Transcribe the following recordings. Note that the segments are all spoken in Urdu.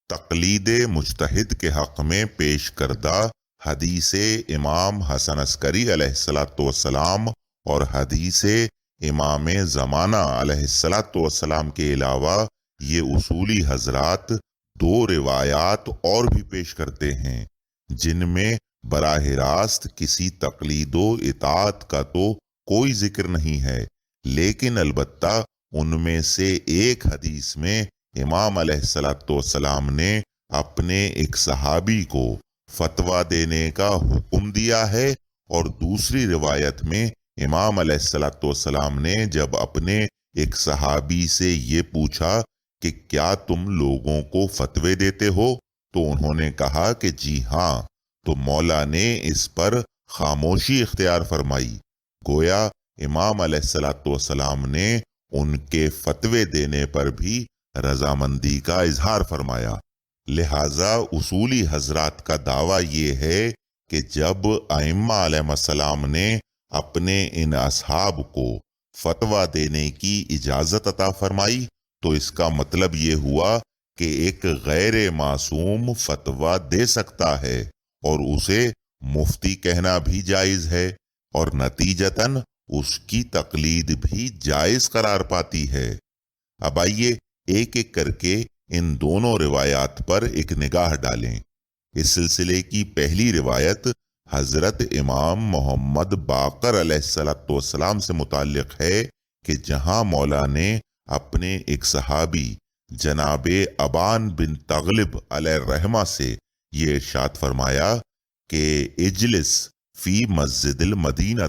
تقلید مجتہد کے حق میں پیش کردہ حدیث امام حسن عسکری علیہ الصلوۃ والسلام اور حدیث امام زمانہ علیہ الصلوۃ والسلام کے علاوہ یہ اصولی حضرات دو روایات اور بھی پیش کرتے ہیں جن میں براہ راست کسی تقلید و اطاعت کا تو کوئی ذکر نہیں ہے، لیکن البتہ ان میں سے ایک حدیث میں امام علیہ الصلوۃ والسلام نے اپنے ایک صحابی کو فتویٰ دینے کا حکم دیا ہے، اور دوسری روایت میں امام علیہ الصلوۃ والسلام نے جب اپنے ایک صحابی سے یہ پوچھا کہ کیا تم لوگوں کو فتوے دیتے ہو، تو انہوں نے کہا کہ جی ہاں، تو مولا نے اس پر خاموشی اختیار فرمائی۔ گویا امام علیہ الصلوۃ والسلام نے ان کے فتوے دینے پر بھی رضامندی کا اظہار فرمایا۔ لہٰذا اصولی حضرات کا دعویٰ یہ ہے کہ جب ائمہ علیہ السلام نے اپنے ان اصحاب کو فتویٰ دینے کی اجازت عطا فرمائی تو اس کا مطلب یہ ہوا کہ ایک غیر معصوم فتویٰ دے سکتا ہے اور اسے مفتی کہنا بھی جائز ہے، اور نتیجتاً اس کی تقلید بھی جائز قرار پاتی ہے۔ اب آئیے ایک ایک کر کے ان دونوں روایات پر ایک نگاہ ڈالیں۔ اس سلسلے کی پہلی روایت حضرت امام محمد باقر علیہ الصلوۃ والسلام سے متعلق ہے کہ جہاں مولا نے اپنے ایک صحابی جناب ابان بن تغلب علیہ الرحمہ سے یہ ارشاد فرمایا کہ اجلس فی مسجد المدینہ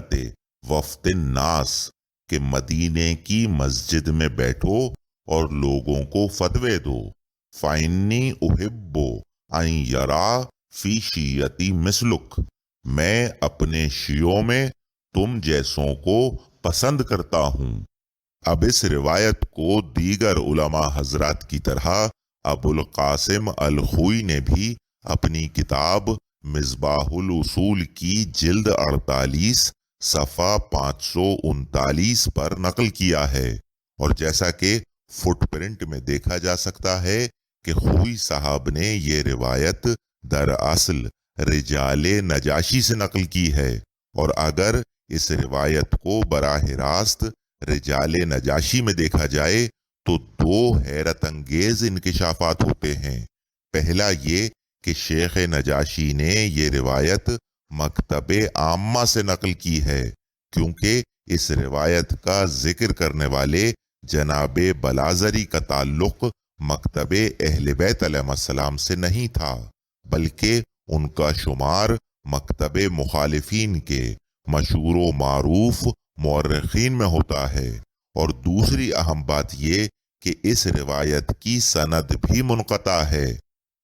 وفد الناس، کہ مدینے کی مسجد میں بیٹھو اور لوگوں کو فتوے دو۔ فَإِنِّي أُحِبُّ أَن يَرَى فِي شِيَّتِي مِثْلُكَ، میں اپنے شیعوں میں تم جیسوں کو پسند کرتا ہوں۔ اب اس روایت کو دیگر علماء حضرات کی طرح ابو القاسم الخوئی نے بھی اپنی کتاب مصباح الاصول کی جلد 48 صفحہ 539 پر نقل کیا ہے، اور جیسا کہ فٹ پرنٹ میں دیکھا جا سکتا ہے کہ خوئی صاحب نے یہ روایت دراصل رجال نجاشی سے نقل کی ہے، اور اگر اس روایت کو براہ راست رجال نجاشی میں دیکھا جائے تو دو حیرت انگیز انکشافات ہوتے ہیں۔ پہلا یہ کہ شیخ نجاشی نے یہ روایت مکتب عامہ سے نقل کی ہے، کیونکہ اس روایت کا ذکر کرنے والے جناب بلازری کا تعلق مکتب اہل بیت علیہ السلام سے نہیں تھا، بلکہ ان کا شمار مکتب مخالفین کے مشہور و معروف مورخین میں ہوتا ہے۔ اور دوسری اہم بات یہ کہ اس روایت کی سند بھی منقطع ہے۔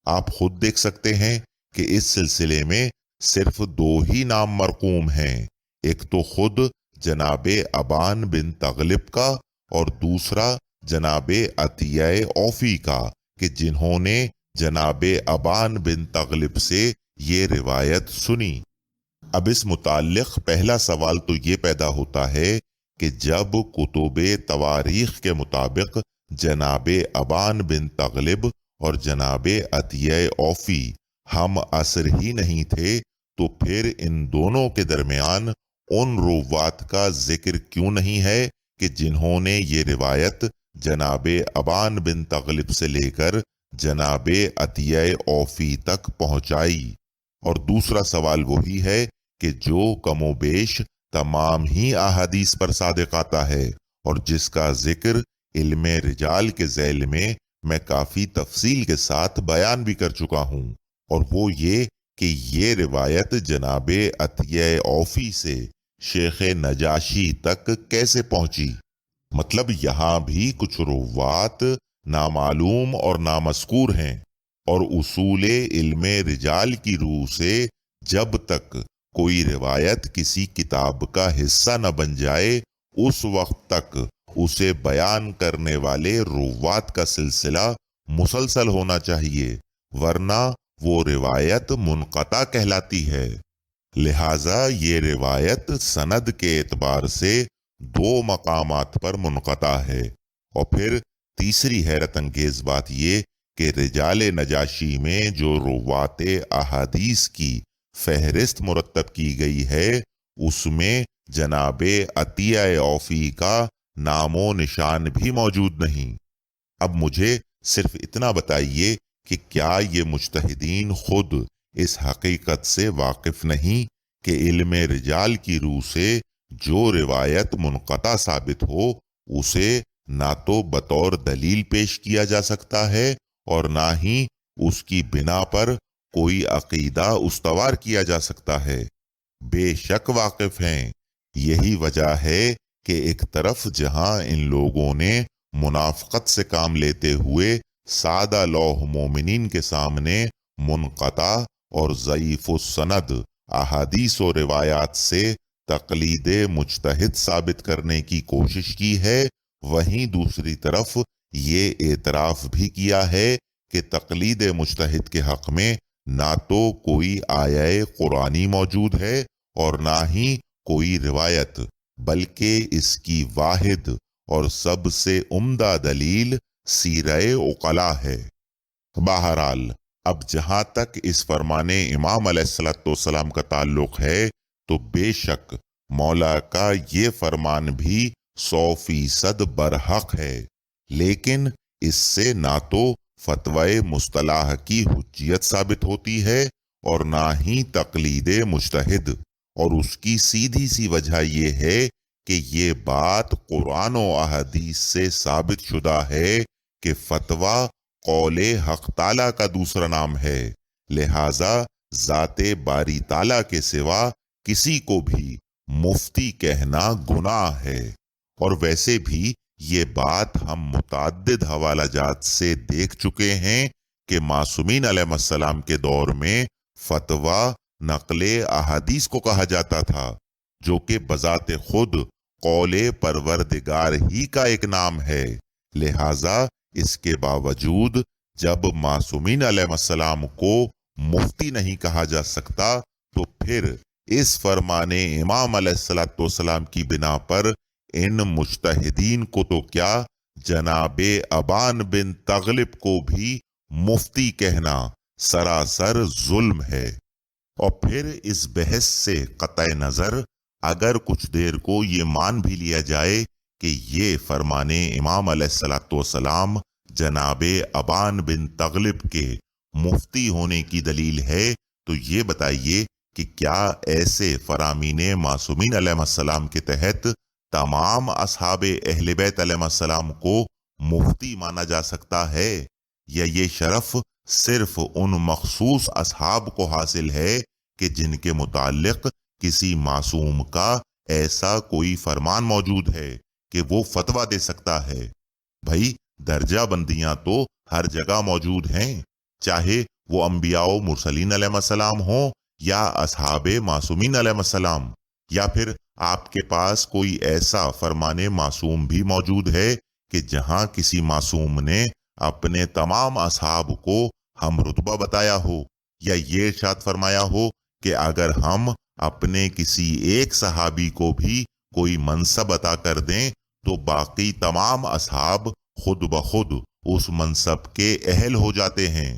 آپ خود دیکھ سکتے ہیں کہ اس سلسلے میں صرف دو ہی نام مرقوم ہیں، ایک تو خود جناب ابان بن تغلب کا اور دوسرا جناب عطیہ اوفی کا، کہ جنہوں نے جناب ابان بن تغلب سے یہ روایت سنی۔ اب اس متعلق پہلا سوال تو یہ پیدا ہوتا ہے کہ جب کتب تواریخ کے مطابق جناب ابان بن تغلب اور جناب عطیہ اوفی ہم عصر ہی نہیں تھے، تو پھر ان دونوں کے درمیان ان روات کا ذکر کیوں نہیں ہے کہ جنہوں نے یہ روایت جناب ابان بن تغلب سے لے کر جناب عطیہ اوفی تک پہنچائی؟ اور دوسرا سوال وہی ہے کہ جو کم و بیش تمام ہی احادیث پر صادق آتا ہے، اور جس کا ذکر علم رجال کے ذیل میں کافی تفصیل کے ساتھ بیان بھی کر چکا ہوں، اور وہ یہ کہ یہ روایت جناب عطیہ اوفی سے شیخ نجاشی تک کیسے پہنچی؟ مطلب یہاں بھی کچھ روات نامعلوم اور نامذکور ہیں، اور اصول علم رجال کی روح سے جب تک کوئی روایت کسی کتاب کا حصہ نہ بن جائے اس وقت تک اسے بیان کرنے والے روات کا سلسلہ مسلسل ہونا چاہیے، ورنہ وہ روایت منقطع کہلاتی ہے۔ لہٰذا یہ روایت سند کے اعتبار سے دو مقامات پر منقطع ہے۔ اور پھر تیسری حیرت انگیز بات یہ کہ رجال نجاشی میں جو روات احادیث کی فہرست مرتب کی گئی ہے اس میں جناب عطیہ اوفی کا نام و نشان بھی موجود نہیں۔ اب مجھے صرف اتنا بتائیے کہ کیا یہ مجتہدین خود اس حقیقت سے واقف نہیں کہ علم رجال کی روح سے جو روایت منقطع ثابت ہو اسے نہ تو بطور دلیل پیش کیا جا سکتا ہے اور نہ ہی اس کی بنا پر کوئی عقیدہ استوار کیا جا سکتا ہے؟ بے شک واقف ہیں۔ یہی وجہ ہے کہ ایک طرف جہاں ان لوگوں نے منافقت سے کام لیتے ہوئے سادہ لوح مومنین کے سامنے منقطع اور ضعیف السند احادیث و روایات سے تقلید مجتہد ثابت کرنے کی کوشش کی ہے، وہیں دوسری طرف یہ اعتراف بھی کیا ہے کہ تقلید مجتہد کے حق میں نہ تو کوئی آیہ قرآنی موجود ہے اور نہ ہی کوئی روایت، بلکہ اس کی واحد اور سب سے عمدہ دلیل سیرہ عقلاء ہے۔ بہرحال اب جہاں تک اس فرمان امام علیہ السلام کا تعلق ہے تو بے شک مولا کا یہ فرمان بھی 100% برحق ہے، لیکن اس سے نہ تو فتوی مصطلح کی حجیت ثابت ہوتی ہے اور نہ ہی تقلید مجتہد، اور اس کی سیدھی سی وجہ یہ ہے کہ یہ بات قرآن و احادیث سے ثابت شدہ ہے کہ فتویٰ قول حق تعالیٰ کا دوسرا نام ہے، لہذا ذات باری تعالیٰ کے سوا کسی کو بھی مفتی کہنا گناہ ہے۔ اور ویسے بھی یہ بات ہم متعدد حوالہ جات سے دیکھ چکے ہیں کہ معصومین علیہ السلام کے دور میں فتویٰ نقل احادیث کو کہا جاتا تھا، جو کہ بذات خود قول پروردگار ہی کا ایک نام ہے۔ لہذا اس کے باوجود جب معصومین علیہ السلام کو مفتی نہیں کہا جا سکتا تو پھر اس فرمان امام علیہ السلام کی بنا پر ان مجتہدین کو تو کیا جناب ابان بن تغلب کو بھی مفتی کہنا سراسر ظلم ہے۔ اور پھر اس بحث سے قطع نظر اگر کچھ دیر کو یہ مان بھی لیا جائے کہ یہ فرمان امام علیہ السلام جناب ابان بن تغلب کے مفتی ہونے کی دلیل ہے، تو یہ بتائیے کہ کیا ایسے فرامین معصومین علیہ السلام کے تحت تمام اصحاب اہل بیت علیہ السلام کو مفتی مانا جا سکتا ہے، یا یہ شرف صرف ان مخصوص اصحاب کو حاصل ہے کہ جن کے متعلق کسی معصوم کا ایسا کوئی فرمان موجود ہے کہ وہ فتویٰ دے سکتا ہے؟ بھائی درجہ بندیاں تو ہر جگہ موجود ہیں، چاہے وہ انبیاء و مرسلین علیہ السلام ہوں یا اصحاب معصومین علیہ السلام، یا پھر آپ کے پاس کوئی ایسا فرمان معصوم بھی موجود ہے کہ جہاں کسی معصوم نے اپنے تمام اصحاب کو ہم رتبہ بتایا ہو، یا یہ ارشاد فرمایا ہو کہ اگر ہم اپنے کسی ایک صحابی کو بھی کوئی منصب عطا کر دیں تو باقی تمام اصحاب خود بخود اس منصب کے اہل ہو جاتے ہیں۔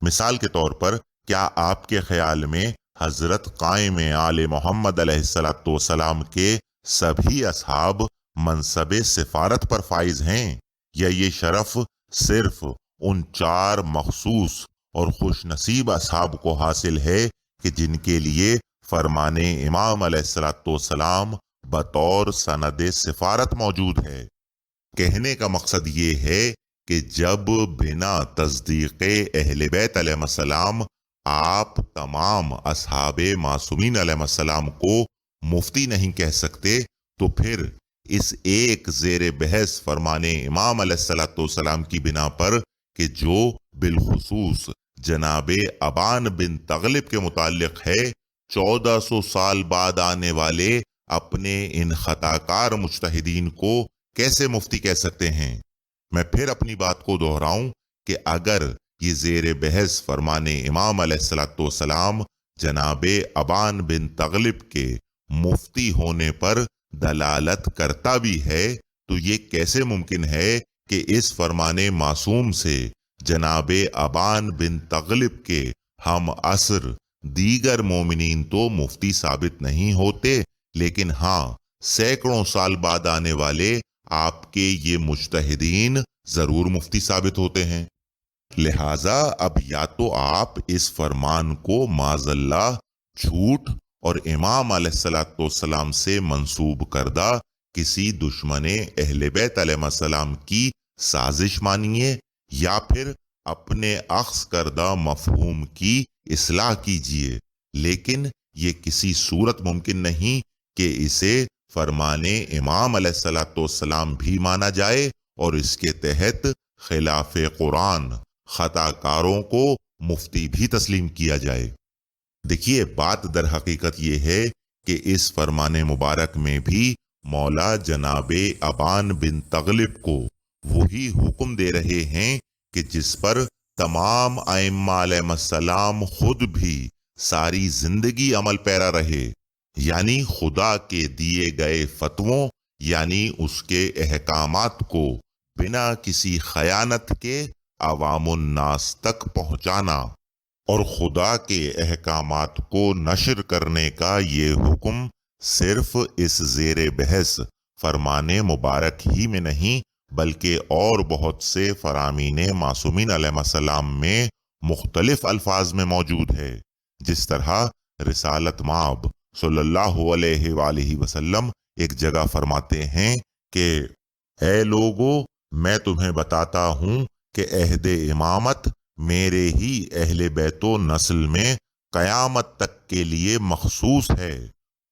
مثال کے طور پر کیا آپ کے خیال میں حضرت قائم آل محمد علیہ السلام کے سبھی اصحاب منصب سفارت پر فائز ہیں، یا یہ شرف صرف ان 4 مخصوص اور خوش نصیب اصحاب کو حاصل ہے کہ جن کے لیے فرمان امام علیہ السلام بطور سند سفارت موجود ہے؟ کہنے کا مقصد یہ ہے کہ جب بنا تصدیق اہل بیت علیہ السلام آپ تمام اصحاب معصومین علیہ السلام کو مفتی نہیں کہہ سکتے، تو پھر اس ایک زیر بحث فرمان امام علیہ السلام کی بنا پر کہ جو بالخصوص جناب ابان بن تغلب کے متعلق ہے، 1400 سال بعد آنے والے اپنے ان خطاکار مجتہدین کو کیسے مفتی کہہ سکتے ہیں؟ میں پھر اپنی بات کو دہراؤں کہ اگر یہ زیر بحث فرمان امام علیہ السلام جناب ابان بن تغلب کے مفتی ہونے پر دلالت کرتا بھی ہے تو یہ کیسے ممکن ہے کہ اس فرمان معصوم سے جناب ابان بن تغلب کے ہم عصر دیگر مومنین تو مفتی ثابت نہیں ہوتے، لیکن ہاں سینکڑوں سال بعد آنے والے آپ کے یہ مجتہدین ضرور مفتی ثابت ہوتے ہیں۔ لہٰذا اب یا تو آپ اس فرمان کو معاذ اللہ جھوٹ اور امام علیہ السلام سے منسوب کردہ کسی دشمن اہل بیت علیہ السلام کی سازش مانیے، یا پھر اپنے اخذ کردہ مفہوم کی اصلاح کیجیے، لیکن یہ کسی صورت ممکن نہیں کہ اسے فرمان امام علیہ السلام بھی مانا جائے اور اس کے تحت خلاف قرآن خطا کاروں کو مفتی بھی تسلیم کیا جائے۔ دیکھیے بات در حقیقت یہ ہے کہ اس فرمان مبارک میں بھی مولا جناب ابان بن تغلب کو وہی حکم دے رہے ہیں کہ جس پر تمام ائمہ علیہ السلام خود بھی ساری زندگی عمل پیرا رہے، یعنی خدا کے دیے گئے فتووں یعنی اس کے احکامات کو بنا کسی خیانت کے عوام الناس تک پہنچانا، اور خدا کے احکامات کو نشر کرنے کا یہ حکم صرف اس زیر بحث فرمان مبارک ہی میں نہیں بلکہ اور بہت سے فرامین معصومین علیہ السلام میں مختلف الفاظ میں موجود ہے۔ جس طرح رسالت مآب صلی اللہ علیہ وآلہ وسلم ایک جگہ فرماتے ہیں کہ اے لوگو، میں تمہیں بتاتا ہوں کہ عہد امامت میرے ہی اہل بیت و نسل میں قیامت تک کے لیے مخصوص ہے۔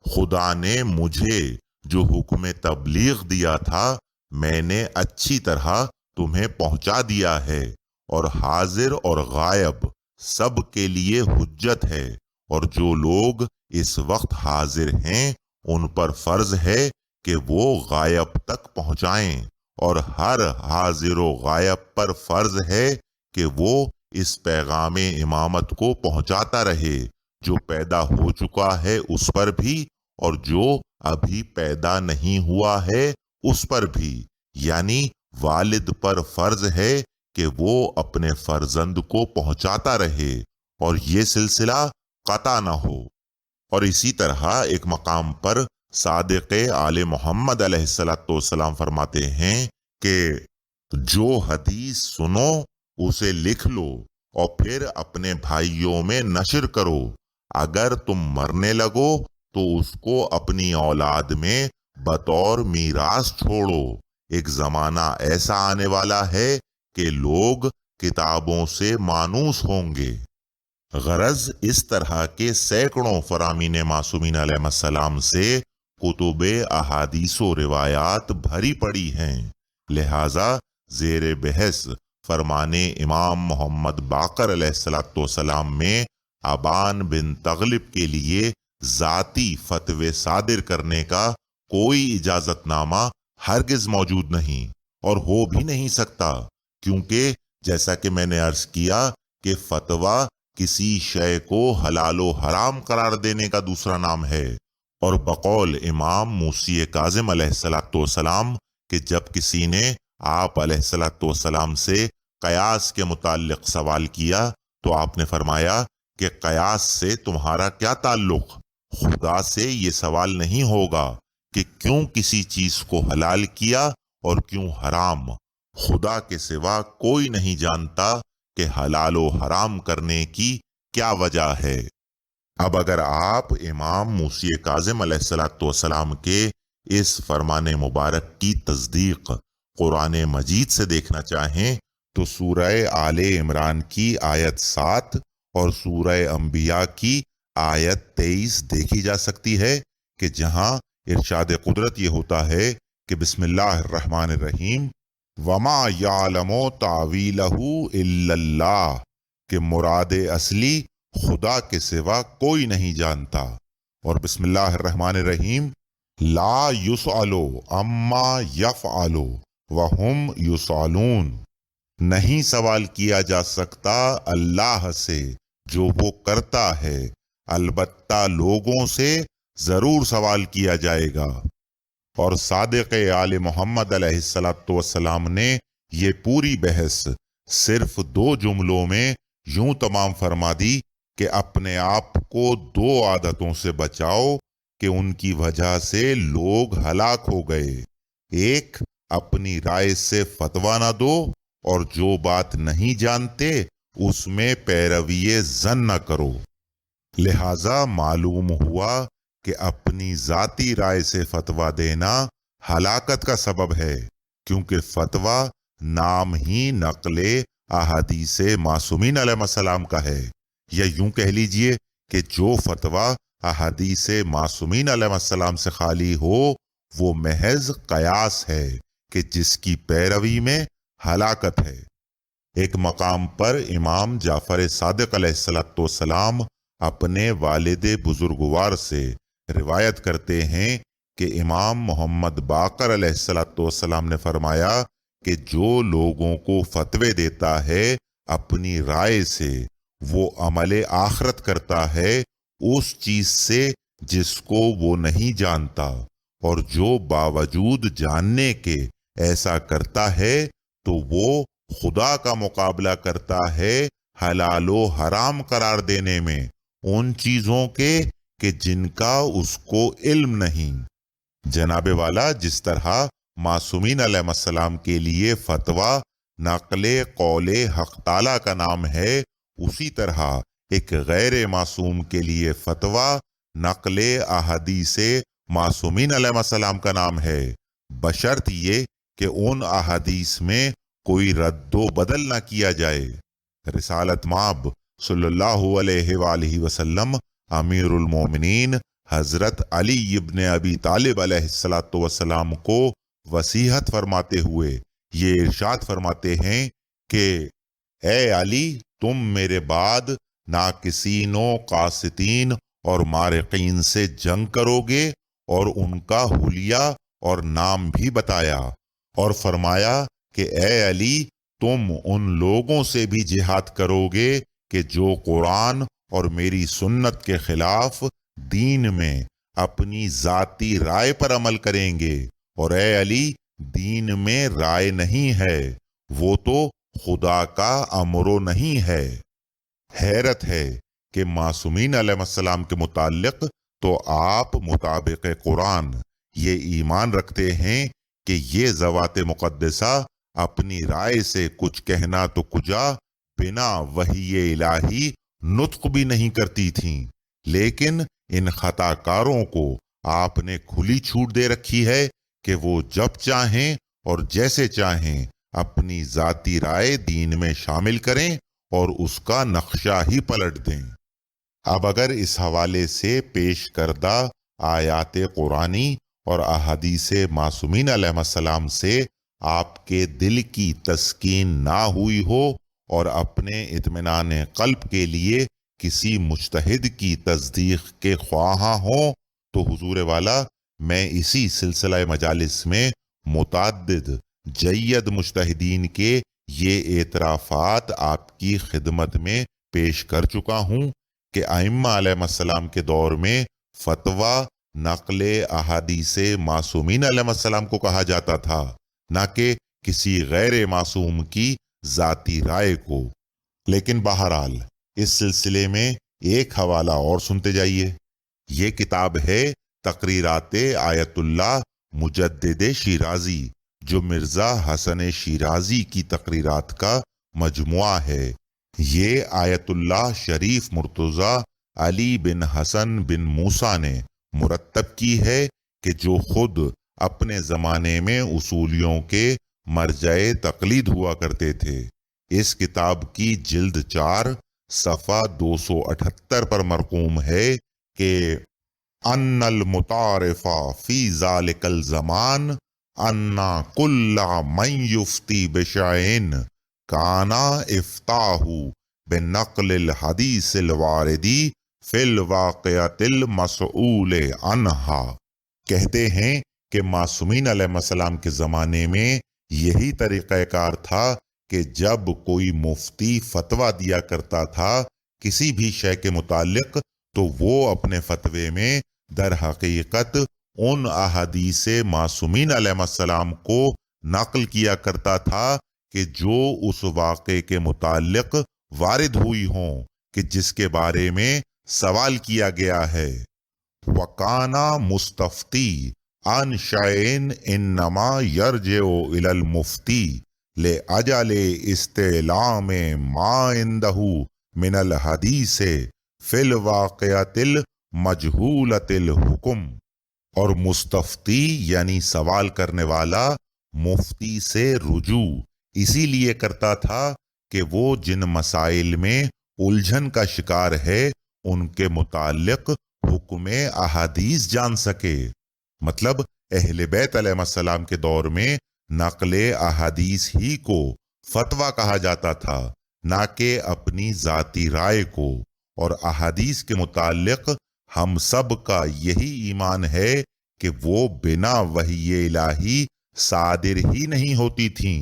خدا نے مجھے جو حکم تبلیغ دیا تھا میں نے اچھی طرح تمہیں پہنچا دیا ہے، اور حاضر اور غائب سب کے لیے حجت ہے، اور جو لوگ اس وقت حاضر ہیں ان پر فرض ہے کہ وہ غائب تک پہنچائیں، اور ہر حاضر و غائب پر فرض ہے کہ وہ اس پیغام امامت کو پہنچاتا رہے، جو پیدا ہو چکا ہے اس پر بھی اور جو ابھی پیدا نہیں ہوا ہے اس پر بھی، یعنی والد پر فرض ہے کہ وہ اپنے فرزند کو پہنچاتا رہے اور یہ سلسلہ قطع نہ ہو۔ اور اسی طرح ایک مقام پر صادق آل محمد علیہ السلام فرماتے ہیں کہ جو حدیث سنو اسے لکھ لو اور پھر اپنے بھائیوں میں نشر کرو، اگر تم مرنے لگو تو اس کو اپنی اولاد میں بطور میراث چھوڑو۔ ایک زمانہ ایسا آنے والا ہے کہ لوگ کتابوں سے مانوس ہوں گے۔ غرض اس طرح کے سینکڑوں فرامین معصومین علیہ السلام سے کتب احادیث و روایات بھری پڑی ہیں، لہذا زیر بحث فرمان امام محمد باقر علیہ السلام میں ابان بن تغلب کے لیے ذاتی فتوے صادر کرنے کا کوئی اجازت نامہ ہرگز موجود نہیں اور ہو بھی نہیں سکتا، کیونکہ جیسا کہ میں نے عرض کیا کہ فتویٰ کسی شے کو حلال و حرام قرار دینے کا دوسرا نام ہے، اور بقول امام موسی کاظم علیہ السلام کہ جب کسی نے آپ علیہ السلام سے قیاس کے متعلق سوال کیا تو آپ نے فرمایا کہ قیاس سے تمہارا کیا تعلق؟ خدا سے یہ سوال نہیں ہوگا کہ کیوں کسی چیز کو حلال کیا اور کیوں حرام، خدا کے سوا کوئی نہیں جانتا کہ حلال و حرام کرنے کی کیا وجہ ہے۔ اب اگر آپ امام موسی کاظم علیہ السلام کے اس فرمان مبارک کی تصدیق قرآن مجید سے دیکھنا چاہیں تو سورہ آل عمران کی آیت 7 اور سورہ انبیاء کی آیت 23 دیکھی جا سکتی ہے کہ جہاں ارشاد قدرت یہ ہوتا ہے کہ بسم اللہ الرحمن الرحیم وما یعلم تعویلہ الا اللہ، کہ مراد اصلی خدا کے سوا کوئی نہیں جانتا، اور بسم اللہ الرحمن الرحیم لا یسأل عما یفعل وہم یسألون، نہیں سوال کیا جا سکتا اللہ سے جو وہ کرتا ہے، البتہ لوگوں سے ضرور سوال کیا جائے گا۔ اور صادق آل محمد علیہ السلام نے یہ پوری بحث صرف 2 جملوں میں یوں تمام فرما دی کہ اپنے آپ کو 2 عادتوں سے بچاؤ کہ ان کی وجہ سے لوگ ہلاک ہو گئے۔ ایک، اپنی رائے سے فتویٰ نہ دو، اور جو بات نہیں جانتے اس میں پیروی ظن نہ کرو۔ لہذا معلوم ہوا کہ اپنی ذاتی رائے سے فتویٰ دینا ہلاکت کا سبب ہے، کیونکہ فتویٰ نام ہی نقل احادیث معصومین علیہ السلام کا ہے، یا یوں کہہ لیجئے کہ جو فتویٰ احادیث معصومین علیہ السلام سے خالی ہو وہ محض قیاس ہے کہ جس کی پیروی میں ہلاکت ہے۔ ایک مقام پر امام جعفر صادق علیہ السلام اپنے والد بزرگوار سے روایت کرتے ہیں کہ امام محمد باقر علیہ السلام نے فرمایا کہ جو لوگوں کو فتوے دیتا ہے اپنی رائے سے، وہ عمل آخرت کرتا ہے اس چیز سے جس کو وہ نہیں جانتا، اور جو باوجود جاننے کے ایسا کرتا ہے تو وہ خدا کا مقابلہ کرتا ہے حلال و حرام قرار دینے میں ان چیزوں کے کہ جن کا اس کو علم نہیں۔ جناب والا، جس طرح معصومین علیہ السلام کے لیے فتویٰ نقل قول حق تعالی کا نام ہے، اسی طرح ایک غیر معصوم کے لیے فتویٰ نقل احادیث معصومین علیہ السلام کا نام ہے، بشرط یہ کہ ان احادیث میں کوئی رد و بدل نہ کیا جائے۔ رسالت مآب صلی اللہ علیہ وآلہ وسلم امیر المومنین حضرت علی ابن ابی طالب علیہ السلام کو وصیحت فرماتے ہوئے یہ ارشاد فرماتے ہیں کہ اے علی، تم میرے بعد ناقصین و قاسطین اور مارقین سے جنگ کرو گے، اور ان کا حلیہ اور نام بھی بتایا، اور فرمایا کہ اے علی، تم ان لوگوں سے بھی جہاد کرو گے کہ جو قرآن اور میری سنت کے خلاف دین میں اپنی ذاتی رائے پر عمل کریں گے، اور اے علی، دین میں رائے نہیں ہے، وہ تو خدا کا امر نہیں ہے۔ حیرت ہے کہ معصومین علیہ السلام کے متعلق تو آپ مطابق قرآن یہ ایمان رکھتے ہیں کہ یہ ذوات مقدسہ اپنی رائے سے کچھ کہنا تو کجا بنا وحی الہی نطق بھی نہیں کرتی تھیں، لیکن ان خطا کاروں کو آپ نے کھلی چھوٹ دے رکھی ہے کہ وہ جب چاہیں اور جیسے چاہیں اپنی ذاتی رائے دین میں شامل کریں اور اس کا نقشہ ہی پلٹ دیں۔ اب اگر اس حوالے سے پیش کردہ آیات قرآنی اور احادیث معصومین علیہ السلام سے آپ کے دل کی تسکین نہ ہوئی ہو اور اپنے اطمینان قلب کے لیے کسی مجتہد کی تصدیق کے خواہاں ہوں، تو حضور والا، میں اسی سلسلہ مجالس میں متعدد جید مجتہدین کے یہ اعترافات آپ کی خدمت میں پیش کر چکا ہوں کہ ائمہ علیہ السلام کے دور میں فتویٰ نقل احادیث معصومین علیہ السلام کو کہا جاتا تھا، نہ کہ کسی غیر معصوم کی ذاتی رائے کو۔ لیکن بہرحال اس سلسلے میں ایک حوالہ اور سنتے جائیے۔ یہ کتاب ہے تقریرات آیت اللہ مجدد شیرازی، جو مرزا حسن شیرازی کی تقریرات کا مجموعہ ہے۔ یہ آیت اللہ شریف مرتضی علی بن حسن بن موسیٰ نے مرتب کی ہے، کہ جو خود اپنے زمانے میں اصولیوں کے مرجع تقلید ہوا کرتے تھے۔ اس کتاب کی جلد 4 صفحہ 278 پر مرقوم ہے کہ ان المتعارف فی ذالک الزمان ان کل من یفتی بشیء کانا افتاہ بنقل الحدیث الواردی فی الواقعۃ المسئول عنہا۔ کہتے ہیں کہ معصومین علیہ السلام کے زمانے میں یہی طریقہ کار تھا کہ جب کوئی مفتی فتویٰ دیا کرتا تھا کسی بھی شے کے متعلق، تو وہ اپنے فتوے میں در حقیقت ان احادیث معصومین علیہ السلام کو نقل کیا کرتا تھا کہ جو اس واقعے کے متعلق وارد ہوئی ہوں کہ جس کے بارے میں سوال کیا گیا ہے۔ وَقَانَ مُسْتَفْتِی عَنْ شَيْءٍ إِنَّمَا يَرْجِعُ إِلَى الْمُفْتِی لِأَجَلِ اسْتِعْلَامِ مَا عِنْدَهُ مِنَ الْحَدِیثِ فِی الْوَاقِعَةِ الْمَجْهُولَةِ الْحُکْم۔ اور مستفتی یعنی سوال کرنے والا مفتی سے رجوع اسی لیے کرتا تھا کہ وہ جن مسائل میں الجھن کا شکار ہے ان کے متعلق حکم احادیث جان سکے۔ مطلب اہل بیت علیہ السلام کے دور میں نقل احادیث ہی کو فتویٰ کہا جاتا تھا، نہ کہ اپنی ذاتی رائے کو۔ اور احادیث کے متعلق ہم سب کا یہی ایمان ہے کہ وہ بنا وحی الہی صادر ہی نہیں ہوتی تھیں۔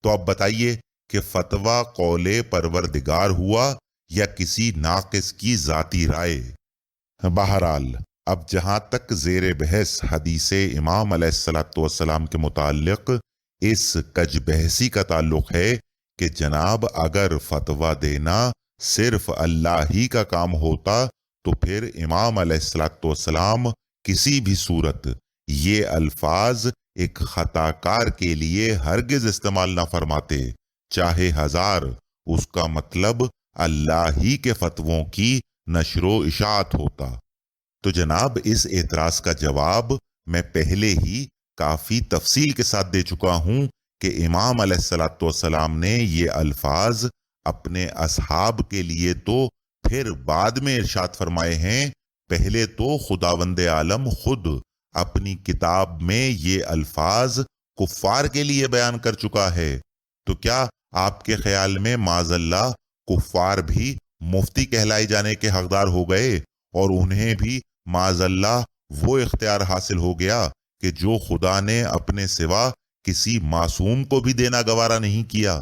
تو اب بتائیے کہ فتویٰ قول پروردگار ہوا یا کسی ناقص کی ذاتی رائے؟ بہرحال اب جہاں تک زیر بحث حدیث امام علیہ السلام کے متعلق اس کج بحثی کا تعلق ہے کہ جناب اگر فتویٰ دینا صرف اللہ ہی کا کام ہوتا تو پھر امام علیہ السلام کسی بھی صورت یہ الفاظ ایک خطا کار کے لیے ہرگز استعمال نہ فرماتے، چاہے ہزار اس کا مطلب اللہ ہی کے فتووں کی نشر و اشاعت ہوتا۔ تو جناب اس اعتراض کا جواب میں پہلے ہی کافی تفصیل کے ساتھ دے چکا ہوں کہ امام علیہ السلام نے یہ الفاظ اپنے اصحاب کے لیے تو پھر بعد میں ارشاد فرمائے ہیں، پہلے تو خداوند عالم خود اپنی کتاب میں یہ الفاظ کفار کے لیے بیان کر چکا ہے۔ تو کیا آپ کے خیال میں معاذ اللہ کفار بھی مفتی کہلائے جانے کے حقدار ہو گئے اور انہیں بھی معاذ اللہ وہ اختیار حاصل ہو گیا کہ جو خدا نے اپنے سوا کسی معصوم کو بھی دینا گوارا نہیں کیا؟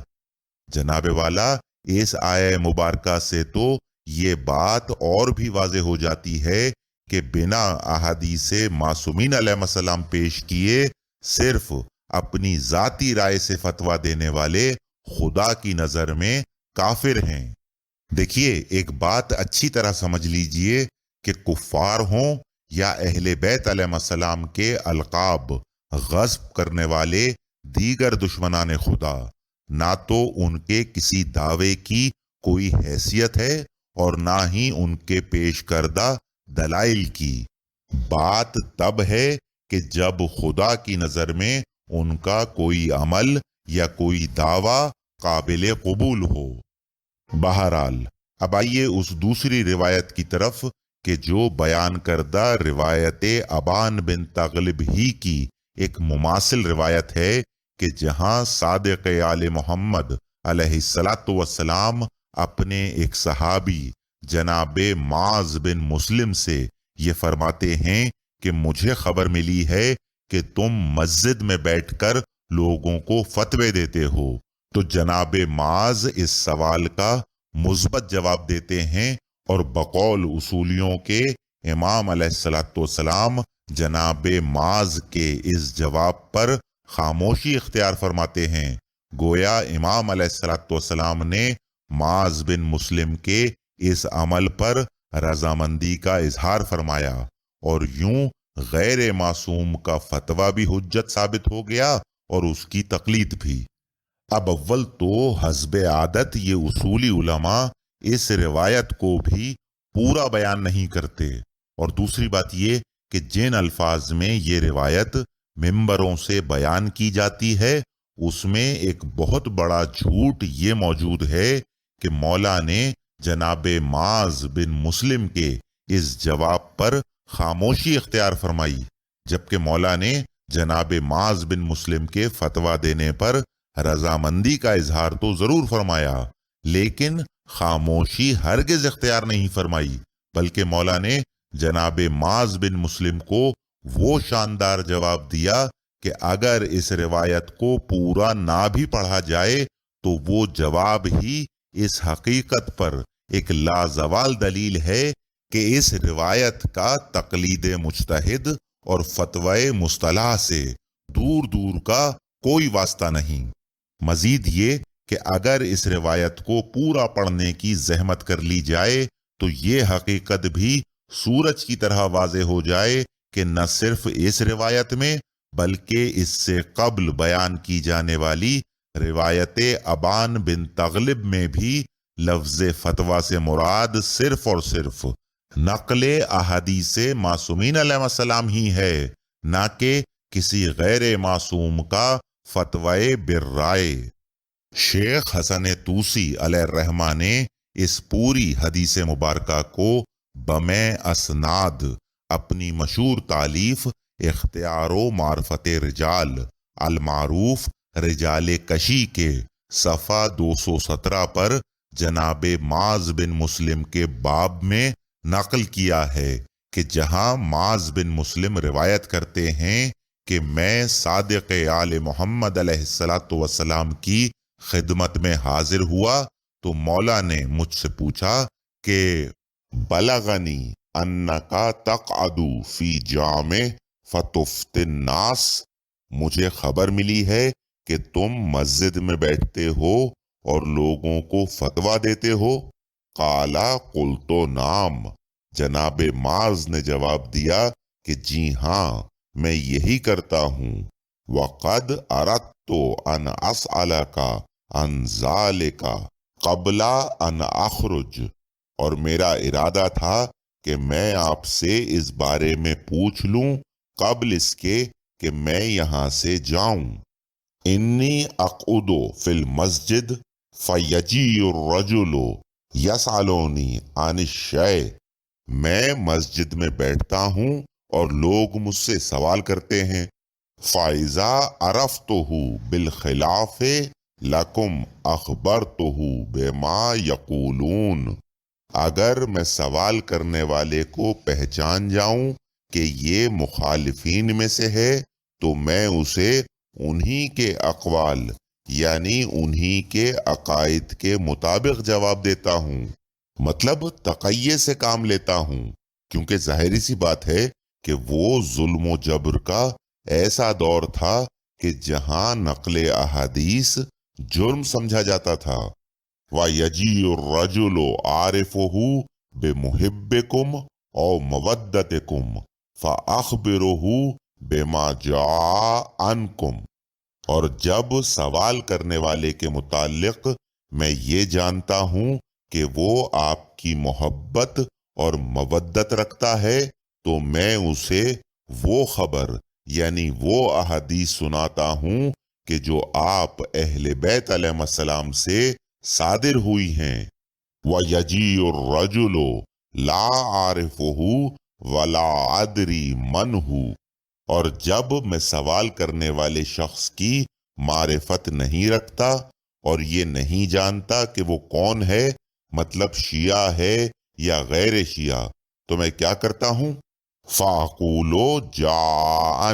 جناب والا اس آیہ مبارکہ سے تو یہ بات اور بھی واضح ہو جاتی ہے کہ بنا احادیث معصومین علیہ السلام پیش کیے صرف اپنی ذاتی رائے سے فتویٰ دینے والے خدا کی نظر میں کافر ہیں۔ دیکھیے ایک بات اچھی طرح سمجھ لیجئے کہ کفار ہوں یا اہل بیت علیہ السلام کے القاب غصب کرنے والے دیگر دشمنان خدا، نہ تو ان کے کسی دعوے کی کوئی حیثیت ہے اور نہ ہی ان کے پیش کردہ دلائل کی۔ بات تب ہے کہ جب خدا کی نظر میں ان کا کوئی عمل یا کوئی دعویٰ قابل قبول ہو۔ بہرحال اب آئیے اس دوسری روایت کی طرف کہ جو بیان کردہ روایت ابان بن تغلب ہی کی ایک مماثل روایت ہے کہ جہاں صادق آل محمد علیہ السلام اپنے ایک صحابی جناب معاذ بن مسلم سے یہ فرماتے ہیں کہ مجھے خبر ملی ہے کہ تم مسجد میں بیٹھ کر لوگوں کو فتوے دیتے ہو۔ تو جناب معاذ اس سوال کا مثبت جواب دیتے ہیں اور بقول اصولیوں کے امام علیہ السلام جناب معاذ کے اس جواب پر خاموشی اختیار فرماتے ہیں، گویا امام علیہ السلام نے معاذ بن مسلم کے اس عمل پر رضامندی کا اظہار فرمایا، اور یوں غیر معصوم کا فتویٰ بھی حجت ثابت ہو گیا اور اس کی تقلید بھی۔ اب اول تو حسب عادت یہ اصولی علماء اس روایت کو بھی پورا بیان نہیں کرتے، اور دوسری بات یہ کہ جن الفاظ میں یہ روایت ممبروں سے بیان کی جاتی ہے اس میں ایک بہت بڑا جھوٹ یہ موجود ہے کہ مولا نے جناب معاذ بن مسلم کے اس جواب پر خاموشی اختیار فرمائی، جبکہ مولا نے جناب معاذ بن مسلم کے فتویٰ دینے پر رضامندی کا اظہار تو ضرور فرمایا، لیکن خاموشی ہرگز اختیار نہیں فرمائی، بلکہ مولا نے جناب معاذ بن مسلم کو وہ شاندار جواب دیا کہ اگر اس روایت کو پورا نہ بھی پڑھا جائے تو وہ جواب ہی اس حقیقت پر ایک لازوال دلیل ہے کہ اس روایت کا تقلید مجتہد اور فتوی مصطلح سے دور دور کا کوئی واسطہ نہیں۔ مزید یہ کہ اگر اس روایت کو پورا پڑھنے کی زحمت کر لی جائے تو یہ حقیقت بھی سورج کی طرح واضح ہو جائے کہ نہ صرف اس روایت میں بلکہ اس سے قبل بیان کی جانے والی روایت ابان بن تغلب میں بھی لفظ فتویٰ سے مراد صرف اور صرف نقل احادیث معصومین علیہ السلام ہی ہے، نہ کہ کسی غیر معصوم کا فتوی بالرائے۔ شیخ حسن طوسی علیہ الرحمہ نے اس پوری حدیث مبارکہ کو بمع اسناد اپنی مشہور تالیف اختیار و معرفت رجال المعروف رجال کشی کے صفحہ 217 پر جناب معاذ بن مسلم کے باب میں نقل کیا ہے کہ جہاں معاذ بن مسلم روایت کرتے ہیں کہ میں صادق آل محمد علیہ السلام کی خدمت میں حاضر ہوا تو مولا نے مجھ سے پوچھا کہ بلغنی انکا تقعد فی جامع فتفتی الناس، مجھے خبر ملی ہے کہ تم مسجد میں بیٹھتے ہو اور لوگوں کو فتویٰ دیتے ہو۔ قالا قلت نعم، جناب معاذ نے جواب دیا کہ جی ہاں میں یہی کرتا ہوں۔ وقد اردت ان اسألک عن ذلک قبل ان اخرج، اور میرا ارادہ تھا کہ میں آپ سے اس بارے میں پوچھ لوں قبل اس کے کہ میں یہاں سے جاؤں۔ انی اقعد فی المسجد فیجیء الرجل یسألونی عن الشیء، میں مسجد میں بیٹھتا ہوں اور لوگ مجھ سے سوال کرتے ہیں۔ فَإِذَا عَرَفْتُهُ بِالْخِلَافِ لَكُمْ أَخْبَرْتُهُ بِمَا يَقُولُونَ، اگر میں سوال کرنے والے کو پہچان جاؤں کہ یہ مخالفین میں سے ہے تو میں اسے انہی کے اقوال یعنی انہی کے عقائد کے مطابق جواب دیتا ہوں، مطلب تقیے سے کام لیتا ہوں، کیونکہ ظاہری سی بات ہے کہ وہ ظلم و جبر کا ایسا دور تھا کہ جہاں نقل احادیث جرم سمجھا جاتا تھا۔ وَيَجِيءُ الرَّجُلُ عَارِفُهُ بِمُحِبِّكُمْ أَوْ مَوَدَّتِكُمْ فَأَخْبِرُهُ بِمَا جَاءَ عَنْكُمْ، اور جب سوال کرنے والے کے متعلق میں یہ جانتا ہوں کہ وہ آپ کی محبت اور مودت رکھتا ہے تو میں اسے وہ خبر یعنی وہ احادیث سناتا ہوں کہ جو آپ اہل بیت علیہ السلام سے صادر ہوئی ہیں۔ وَيَجِيءُ الرَّجُلُ لَا عَارِفُهُ وَلَا أَدْرِي مَنْ هُ، اور جب میں سوال کرنے والے شخص کی معرفت نہیں رکھتا اور یہ نہیں جانتا کہ وہ کون ہے، مطلب شیعہ ہے یا غیر شیعہ، تو میں کیا کرتا ہوں؟ فَأَقُولُ جَاءَ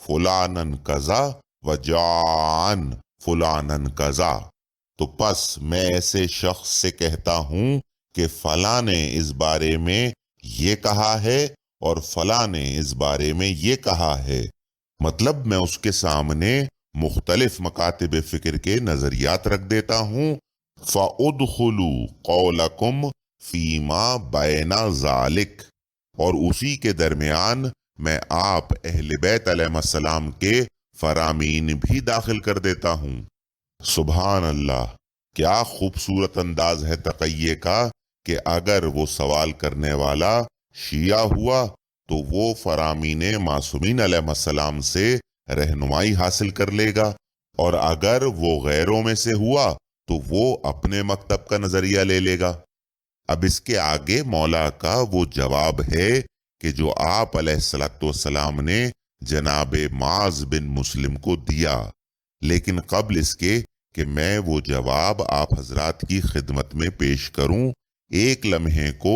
فُلَانًا كَذَا وَجَاءَ فُلَانًا كَذَا، تو پس میں ایسے شخص سے کہتا ہوں کہ فلاں نے اس بارے میں یہ کہا ہے اور فلاں نے اس بارے میں یہ کہا ہے، مطلب میں اس کے سامنے مختلف مکاتب فکر کے نظریات رکھ دیتا ہوں۔ فَأُدْخُلُوا قَوْلَكُمْ فِي مَا بَيْنَ ذَلِكَ، اور اسی کے درمیان میں آپ اہل بیت علیہ السلام کے فرامین بھی داخل کر دیتا ہوں۔ سبحان اللہ، کیا خوبصورت انداز ہے تقیے کا کہ اگر وہ سوال کرنے والا شیعہ ہوا تو وہ فرامین معصومین علیہ السلام سے رہنمائی حاصل کر لے گا، اور اگر وہ غیروں میں سے ہوا تو وہ اپنے مکتب کا نظریہ لے لے گا۔ اب اس کے آگے مولا کا وہ جواب ہے کہ جو آپ علیہ السلام نے جناب معاذ بن مسلم کو دیا، لیکن قبل اس کے کہ میں وہ جواب آپ حضرات کی خدمت میں پیش کروں، ایک لمحے کو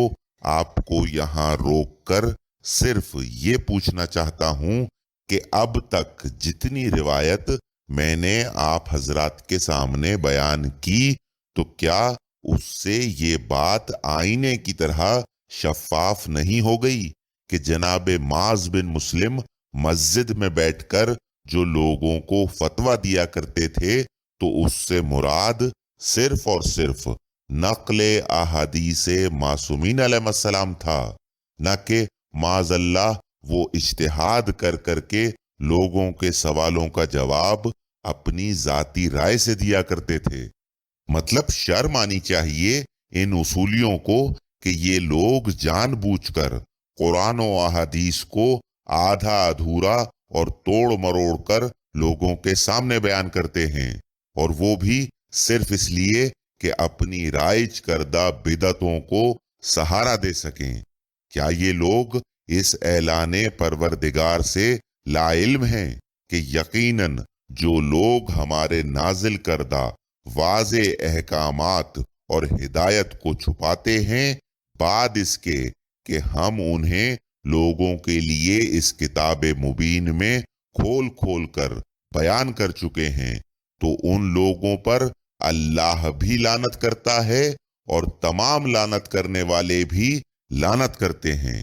آپ کو یہاں روک کر صرف یہ پوچھنا چاہتا ہوں کہ اب تک جتنی روایت میں نے آپ حضرات کے سامنے بیان کی تو کیا اس سے یہ بات آئینے کی طرح شفاف نہیں ہو گئی کہ جناب معاذ بن مسلم مسجد میں بیٹھ کر جو لوگوں کو فتویٰ دیا کرتے تھے تو اس سے مراد صرف اور صرف نقل احادیث معصومین علیہ السلام تھا، نہ کہ معاذ اللہ وہ اجتہاد کر کر کے لوگوں کے سوالوں کا جواب اپنی ذاتی رائے سے دیا کرتے تھے۔ مطلب شرم آنی چاہیے ان اصولیوں کو کہ یہ لوگ جان بوجھ کر قرآن و احادیث کو آدھا ادھورا اور توڑ مروڑ کر لوگوں کے سامنے بیان کرتے ہیں، اور وہ بھی صرف اس لیے کہ اپنی رائج کردہ بدعتوں کو سہارا دے سکیں۔ کیا یہ لوگ اس اعلان پروردگار سے لا علم ہیں کہ یقیناً جو لوگ ہمارے نازل کردہ واضح احکامات اور ہدایت کو چھپاتے ہیں بعد اس کے کہ ہم انہیں لوگوں کے لیے اس کتاب مبین میں کھول کھول کر بیان کر چکے ہیں، تو ان لوگوں پر اللہ بھی لعنت کرتا ہے اور تمام لعنت کرنے والے بھی لعنت کرتے ہیں۔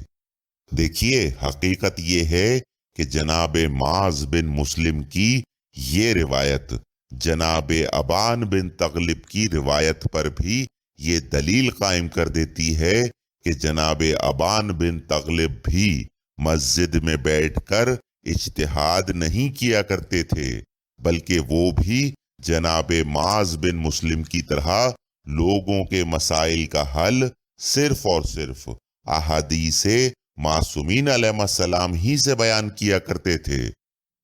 دیکھیے، حقیقت یہ ہے کہ جناب معاذ بن مسلم کی یہ روایت جناب ابان بن تغلب کی روایت پر بھی یہ دلیل قائم کر دیتی ہے کہ جناب ابان بن تغلب بھی مسجد میں بیٹھ کر اجتہاد نہیں کیا کرتے تھے، بلکہ وہ بھی جناب معاذ بن مسلم کی طرح لوگوں کے مسائل کا حل صرف اور صرف احادیث معصومین علیہ السلام ہی سے بیان کیا کرتے تھے۔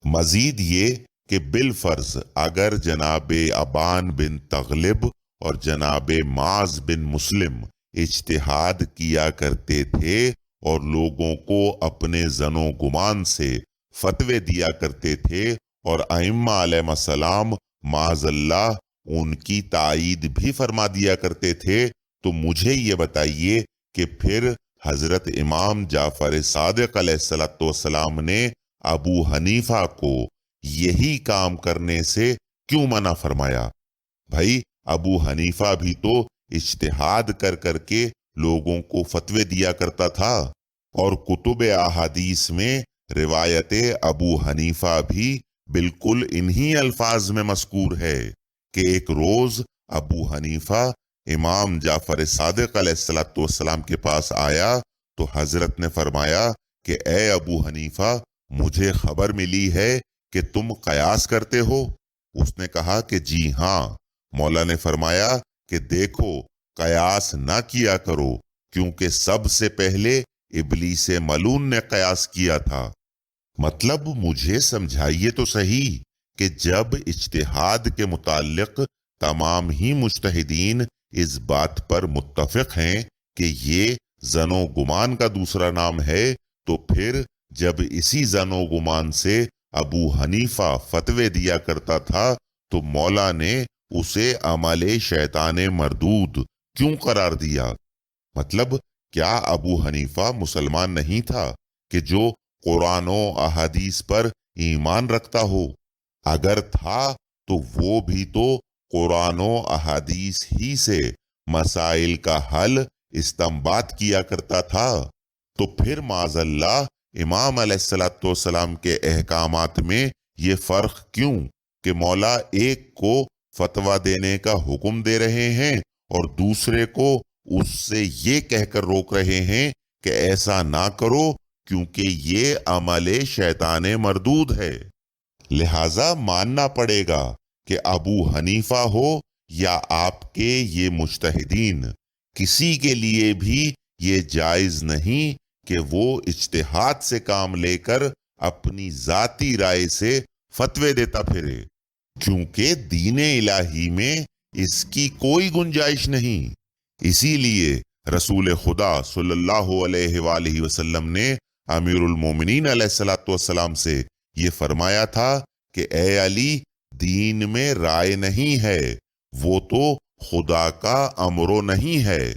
مزید یہ کہ بالفرض اگر جناب ابان بن تغلب اور جناب معاذ بن مسلم اجتہاد کیا کرتے تھے اور لوگوں کو اپنے ظن و گمان سے فتوے دیا کرتے تھے، اور ائمہ علیہ السلام معاذ اللہ ان کی تائید بھی فرما دیا کرتے تھے، تو مجھے یہ بتائیے کہ پھر حضرت امام جعفر صادق علیہ السلام نے ابو حنیفہ کو یہی کام کرنے سے کیوں منع فرمایا؟ بھائی، ابو حنیفہ بھی تو اجتہاد کر کر کے لوگوں کو فتوے دیا کرتا تھا، اور کتب احادیث میں روایت ابو حنیفہ بھی بالکل انہی الفاظ میں مذکور ہے کہ ایک روز ابو حنیفہ امام جعفر صادق علیہ السلام کے پاس آیا تو حضرت نے فرمایا کہ اے ابو حنیفہ، مجھے خبر ملی ہے کہ تم قیاس کرتے ہو۔ اس نے کہا کہ جی ہاں۔ مولا نے فرمایا کہ دیکھو، قیاس نہ کیا کرو، کیونکہ سب سے پہلے ابلیس ملعون نے قیاس کیا تھا۔ مطلب مجھے سمجھائیے تو صحیح کہ جب اجتہاد کے متعلق تمام ہی مجتہدین اس بات پر متفق ہیں کہ یہ ظن و گمان کا دوسرا نام ہے، تو پھر جب اسی ظن و گمان سے ابو حنیفہ فتوے دیا کرتا تھا تو مولا نے اسے عمل شیطان مردود کیوں قرار دیا؟ مطلب کیا ابو حنیفہ مسلمان نہیں تھا کہ جو قرآن و احادیث پر ایمان رکھتا ہو؟ اگر تھا تو وہ بھی تو قرآن و احادیث ہی سے مسائل کا حل استنباط کیا کرتا تھا، تو پھر معاذ اللہ امام علیہ السلام کے احکامات میں یہ فرق کیوں کہ مولا ایک کو فتویٰ دینے کا حکم دے رہے ہیں اور دوسرے کو اس سے یہ کہہ کر روک رہے ہیں کہ ایسا نہ کرو کیونکہ یہ عمل شیطان مردود ہے؟ لہٰذا ماننا پڑے گا کہ ابو حنیفہ ہو یا آپ کے یہ مجتہدین، کسی کے لیے بھی یہ جائز نہیں کہ وہ اجتہاد سے کام لے کر اپنی ذاتی رائے سے فتوے دیتا پھرے، کیونکہ دین الہی میں اس کی کوئی گنجائش نہیں۔ اسی لیے رسول خدا صلی اللہ علیہ وآلہ وسلم نے امیر المومنین علیہ السلام سے یہ فرمایا تھا کہ اے علی، دین میں رائے نہیں ہے، وہ تو خدا کا امر نہیں ہے۔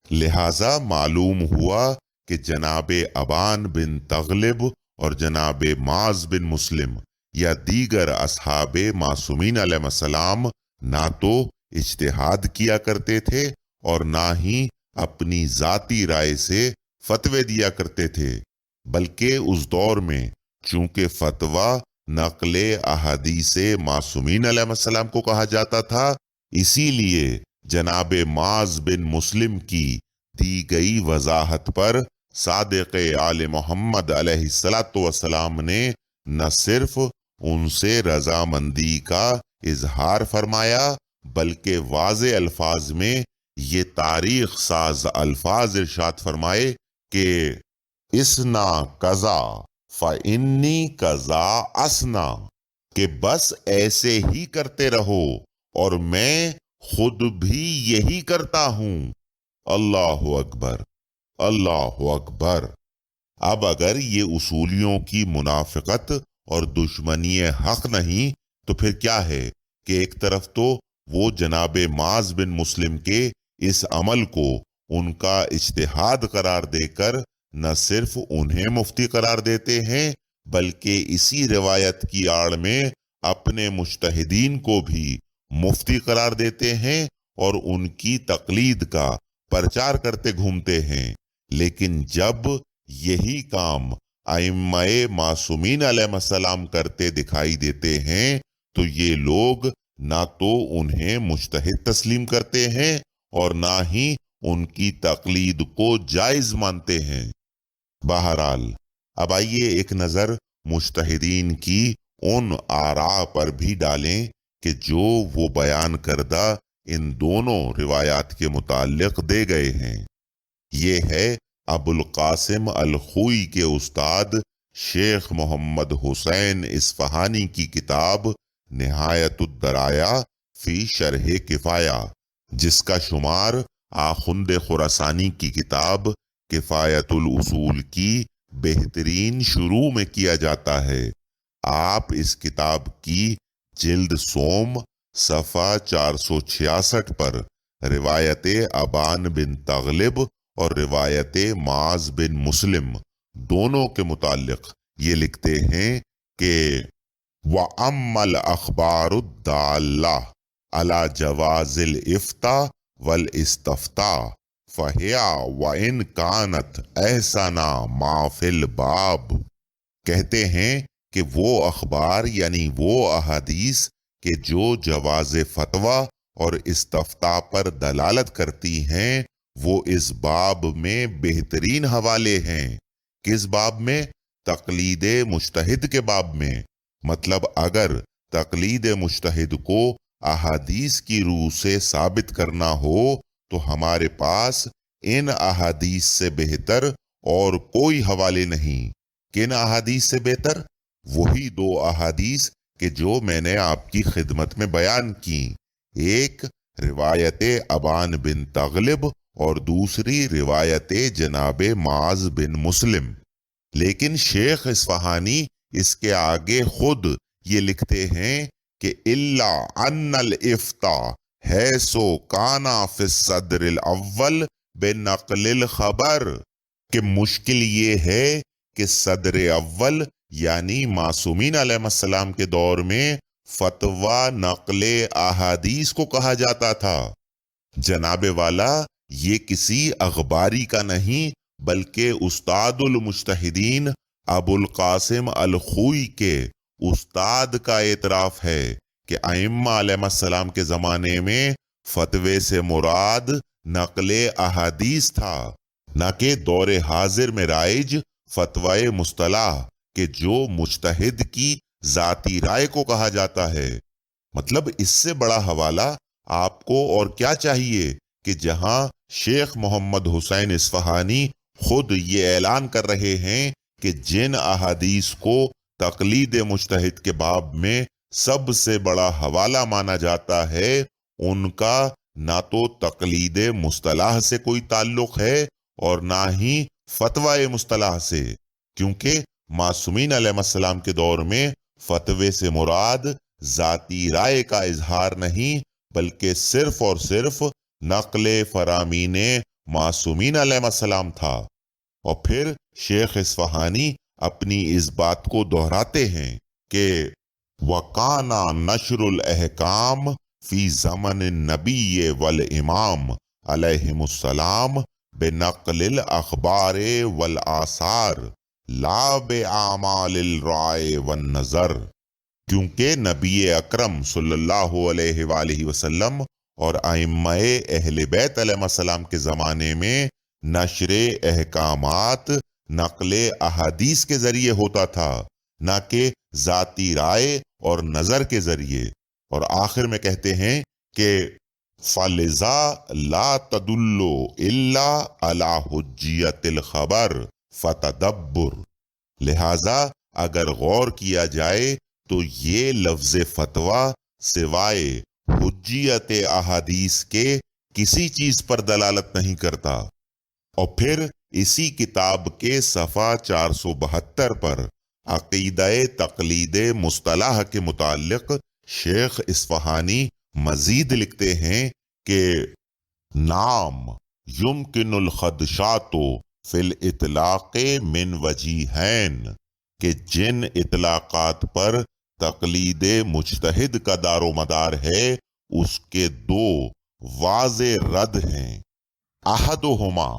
لہٰذا معلوم ہوا کہ جناب ابان بن تغلب اور جناب معاذ بن مسلم یا دیگر اصحاب معصومین علیہ السلام نہ تو اجتہاد کیا کرتے تھے اور نہ ہی اپنی ذاتی رائے سے فتوے دیا کرتے تھے، بلکہ اس دور میں چونکہ فتویٰ نقل احادیث معصومین علیہ السلام کو کہا جاتا تھا۔ اسی لیے جناب معاذ بن مسلم کی دی گئی وضاحت پر صادق آل محمد علیہ السلام نے نہ صرف ان سے رضامندی کا اظہار فرمایا بلکہ واضح الفاظ میں یہ تاریخ ساز الفاظ ارشاد فرمائے کہ اسنا قضا فإنی قضا اسنا، کہ بس ایسے ہی کرتے رہو اور میں خود بھی یہی کرتا ہوں۔ اللہ اکبر، اللہ اکبر۔ اب اگر یہ اصولیوں کی منافقت اور دشمنی حق نہیں تو پھر کیا ہے کہ ایک طرف تو وہ جناب معاذ بن مسلم کے اس عمل کو ان کا اجتہاد قرار دے کر نہ صرف انہیں مفتی قرار دیتے ہیں بلکہ اسی روایت کی آڑ میں اپنے مجتہدین کو بھی مفتی قرار دیتے ہیں اور ان کی تقلید کا پرچار کرتے گھومتے ہیں۔ لیکن جب یہی کام ائمہ معصومین علیہ السلام کرتے دکھائی دیتے ہیں تو یہ لوگ نہ تو انہیں مجتہد تسلیم کرتے ہیں اور نہ ہی ان کی تقلید کو جائز مانتے ہیں۔ بہرحال اب آئیے ایک نظر مجتہدین کی ان آراء پر بھی ڈالیں کہ جو وہ بیان کردہ ان دونوں روایات کے متعلق دے گئے ہیں۔ یہ ہے ابو القاسم الخوئی کے استاد شیخ محمد حسین اصفہانی کی کتاب نہایت الدرایا فی شرح کفایہ، جس کا شمار آخوند خراسانی کی کتاب کفایت الاصول کی بہترین شروع میں کیا جاتا ہے۔ آپ اس کتاب کی جلد سوم صفحہ 466 پر روایت ابان بن تغلب اور روایت معاذ بن مسلم دونوں کے متعلق یہ لکھتے ہیں کہ وَأَمَّا الْأَخْبَارُ الدَّالَّةُ عَلَى جَوَازِ الْإِفْتَاءِ وَالْإِسْتِفْتَاءِ فَهِيَ وَإِنْ كَانَتْ أَحْسَنَ مَا فِي الْبَابِ، کہتے ہیں کہ وہ اخبار یعنی وہ احادیث کہ جو جواز فتویٰ اور استفتاء پر دلالت کرتی ہیں وہ اس باب میں بہترین حوالے ہیں۔ کس باب میں؟ تقلید مجتہد کے باب میں۔ مطلب اگر تقلید مجتہد کو احادیث کی روح سے ثابت کرنا ہو تو ہمارے پاس ان احادیث سے بہتر اور کوئی حوالے نہیں۔ کن احادیث سے بہتر؟ وہی دو احادیث کہ جو میں نے آپ کی خدمت میں بیان کی، ایک روایت ابان بن تغلب اور دوسری روایت جناب معاذ بن مسلم۔ لیکن شیخ اصفہانی اس کے آگے خود یہ لکھتے ہیں کہ الا ان الافتاء حیث کان فی الصدر الاول بنقل الخبر، کہ مشکل یہ ہے کہ صدر اول یعنی معصومین علیہ السلام کے دور میں فتویٰ نقل احادیث کو کہا جاتا تھا۔ جناب والا یہ کسی اخباری کا نہیں بلکہ استاد المجتہدین ابو القاسم الخوئی کے استاد کا اعتراف ہے کہ ائمہ علیہ السلام کے زمانے میں فتوے سے مراد نقل احادیث تھا، نہ کہ دور حاضر میں رائج فتوی مصطلح کہ جو مجتہد کی ذاتی رائے کو کہا جاتا ہے۔ مطلب اس سے بڑا حوالہ آپ کو اور کیا چاہیے کہ جہاں شیخ محمد حسین اصفہانی خود یہ اعلان کر رہے ہیں کہ جن احادیث کو تقلید مجتہد کے باب میں سب سے بڑا حوالہ مانا جاتا ہے ان کا نہ تو تقلید مصطلح سے کوئی تعلق ہے اور نہ ہی فتوی مصطلح سے، کیونکہ معصومین علیہ السلام کے دور میں فتوے سے مراد ذاتی رائے کا اظہار نہیں بلکہ صرف اور صرف نقل فرامین معصومین علیہ السلام تھا۔ اور پھر شیخ اصفہانی اپنی اس بات کو دہراتے ہیں کہ وَقَانَ نَشْرُ الْأَحْكَامِ فِي زَمَنِ النَّبِيِّ وَالْإِمَامِ علیہم السلام بِنَقْلِ الْأَخْبَارِ وَالْآثَارِ لا بِأَعْمَالِ الرَّائِ وَالنَّظَرِ۔ کیونکہ نبی اکرم صلی اللہ علیہ وآلہ وسلم اور ائمہ اہل بیت علیہ السلام کے زمانے میں نشر احکامات نقل احادیث کے ذریعے ہوتا تھا، نہ کہ ذاتی رائے اور نظر کے ذریعے۔ اور آخر میں کہتے ہیں کہ فَلِذَا لَا تَدُلُّ إِلَّا عَلَى حُجِّيَّةِ الْخَبَرِ فَتَدَبُّرْ، لہٰذا اگر غور کیا جائے تو یہ لفظ فتویٰ سوائے حجیت احادیث کے کسی چیز پر دلالت نہیں کرتا۔ اور پھر اسی کتاب کے صفحہ 472 پر عقیدہ تقلید مصطلح کے متعلق شیخ اصفہانی مزید لکھتے ہیں کہ نام یمکن الخدشات فی الاطلاق من وجیہین، کہ جن اطلاقات پر تقلید مجتہد کا دار و مدار ہے اس کے دو واضح رد ہیں۔ احدہما،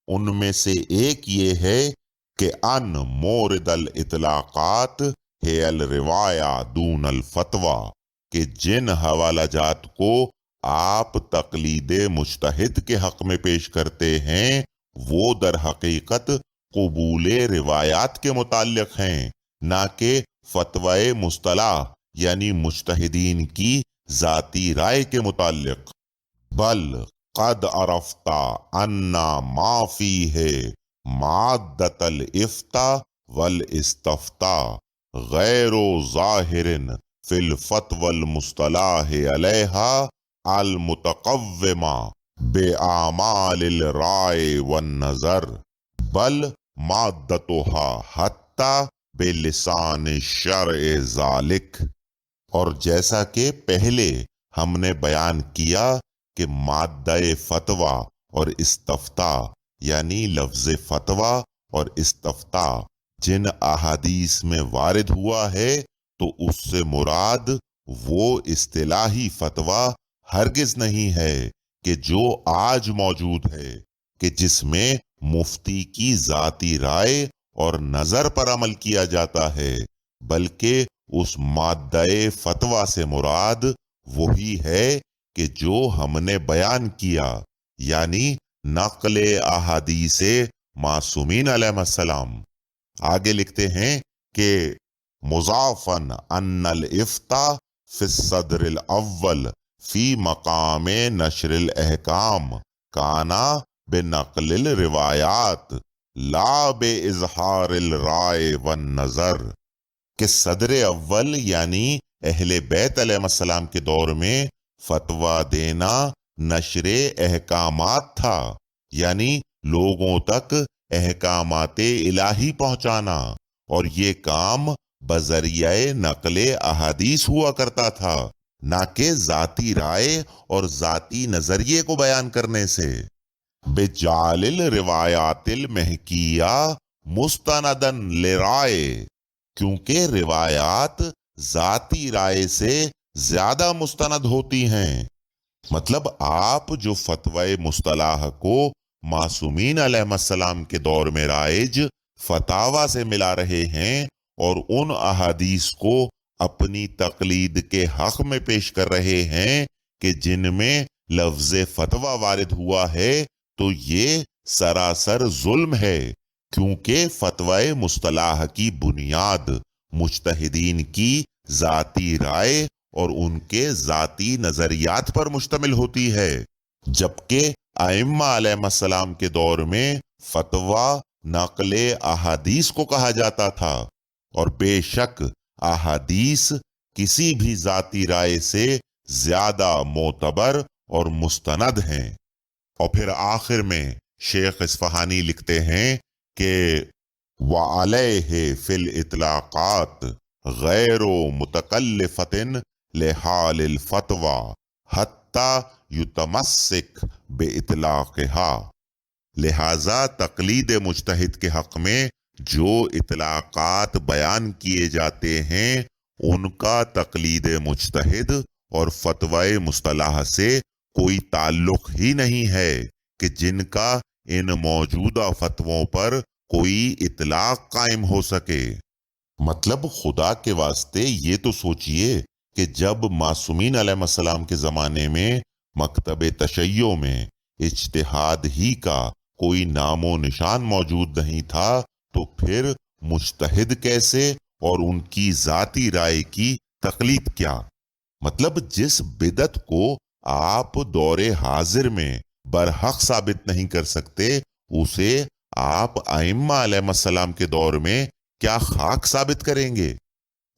ان میں سے ایک یہ ہے کہ ان مورد الاطلاقات ہے الروایہ دون الفتویٰ، کہ جن حوالہ جات کو آپ تقلید مجتہد کے حق میں پیش کرتے ہیں وہ در حقیقت قبول روایات کے متعلق ہیں، نہ کہ فتوی مصطلح یعنی مجتہدین کی ذاتی رائے کے متعلق۔ بل قد عرفت ان ما فیہ مادۃ الافتاء والاستفتاء غیر ظاہر فی الفتوی المصطلح علیہا المتقومہ بأعمال الرائے والنظر، بل مادتها حتی بلسان الشرع ذالک۔ اور جیسا کہ پہلے ہم نے بیان کیا کہ مادہ فتویٰ اور استفتاء یعنی لفظ فتویٰ اور استفتاء جن احادیث میں وارد ہوا ہے تو اس سے مراد وہ اصطلاحی فتویٰ ہرگز نہیں ہے کہ جو آج موجود ہے، کہ جس میں مفتی کی ذاتی رائے اور نظر پر عمل کیا جاتا ہے، بلکہ اس مادہ فتویٰ سے مراد وہی ہے کہ جو ہم نے بیان کیا، یعنی نقل احادیث معصومین علیہ السلام۔ آگے لکھتے ہیں کہ مضافاً ان الافتاء فی الصدر الاول فی مقام نشر الاحکام کانا بنقل الروایات لا باظہار الرائے والنظر، کہ صدر اول یعنی اہل بیت علیہ السلام کے دور میں فتویٰ دینا نشر احکامات تھا، یعنی لوگوں تک احکامات الہی پہنچانا، اور یہ کام بذریعہ نقل احادیث ہوا کرتا تھا، نہ کہ ذاتی رائے اور ذاتی نظریے کو بیان کرنے سے۔ بجعل الروایات المحکیہ مستنداً لرائے، کیونکہ روایات ذاتی رائے سے زیادہ مستند ہوتی ہیں۔ مطلب آپ جو فتوی مصطلح کو معصومین علیہ السلام کے دور میں رائج فتاوی سے ملا رہے ہیں اور ان احادیث کو اپنی تقلید کے حق میں پیش کر رہے ہیں کہ جن میں لفظ فتویٰ وارد ہوا ہے، تو یہ سراسر ظلم ہے، کیونکہ فتوی مصطلح کی بنیاد مجتہدین کی ذاتی رائے اور ان کے ذاتی نظریات پر مشتمل ہوتی ہے، جبکہ ائمہ علیہ السلام کے دور میں فتویٰ نقل احادیث کو کہا جاتا تھا، اور بے شک احادیث کسی بھی ذاتی رائے سے زیادہ معتبر اور مستند ہیں۔ اور پھر آخر میں شیخ اصفہانی لکھتے ہیں کہ وَعَلَيْهِ فِي الْإِطْلَاقَاتِ غَيْرُ مُتَكَلِّفَةٍ لِحَالِ الْفَتْوَى حَتَّى يُتَمَسِّكْ بِإِطْلَاقِهَا، لہٰذا تقلید مجتہد کے حق میں جو اطلاقات بیان کیے جاتے ہیں ان کا تقلید مجتہد اور فتوی مصطلح سے کوئی تعلق ہی نہیں ہے کہ جن کا ان موجودہ فتووں پر کوئی اطلاق قائم ہو سکے۔ مطلب خدا کے واسطے یہ تو سوچئے کہ جب معصومین علیہ السلام کے زمانے میں مکتب تشیع میں اجتہاد ہی کا کوئی نام و نشان موجود نہیں تھا، تو پھر مجتہد کیسے اور ان کی ذاتی رائے کی تقلید کیا؟ مطلب جس بدعت کو آپ دور حاضر میں برحق ثابت نہیں کر سکتے، اسے آپ ائمہ علیہ السلام کے دور میں کیا خاک ثابت کریں گے؟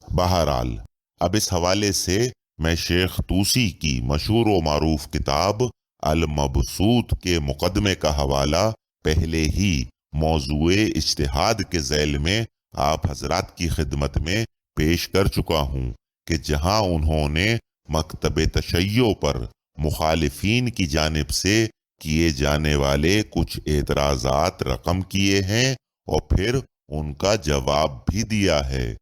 بہرحال اب اس حوالے سے میں شیخ طوسی کی مشہور و معروف کتاب المبسوط کے مقدمے کا حوالہ پہلے ہی موضوع اجتہاد کے ذیل میں آپ حضرات کی خدمت میں پیش کر چکا ہوں کہ جہاں انہوں نے مکتب تشیع پر مخالفین کی جانب سے کیے جانے والے کچھ اعتراضات رقم کیے ہیں اور پھر ان کا جواب بھی دیا ہے۔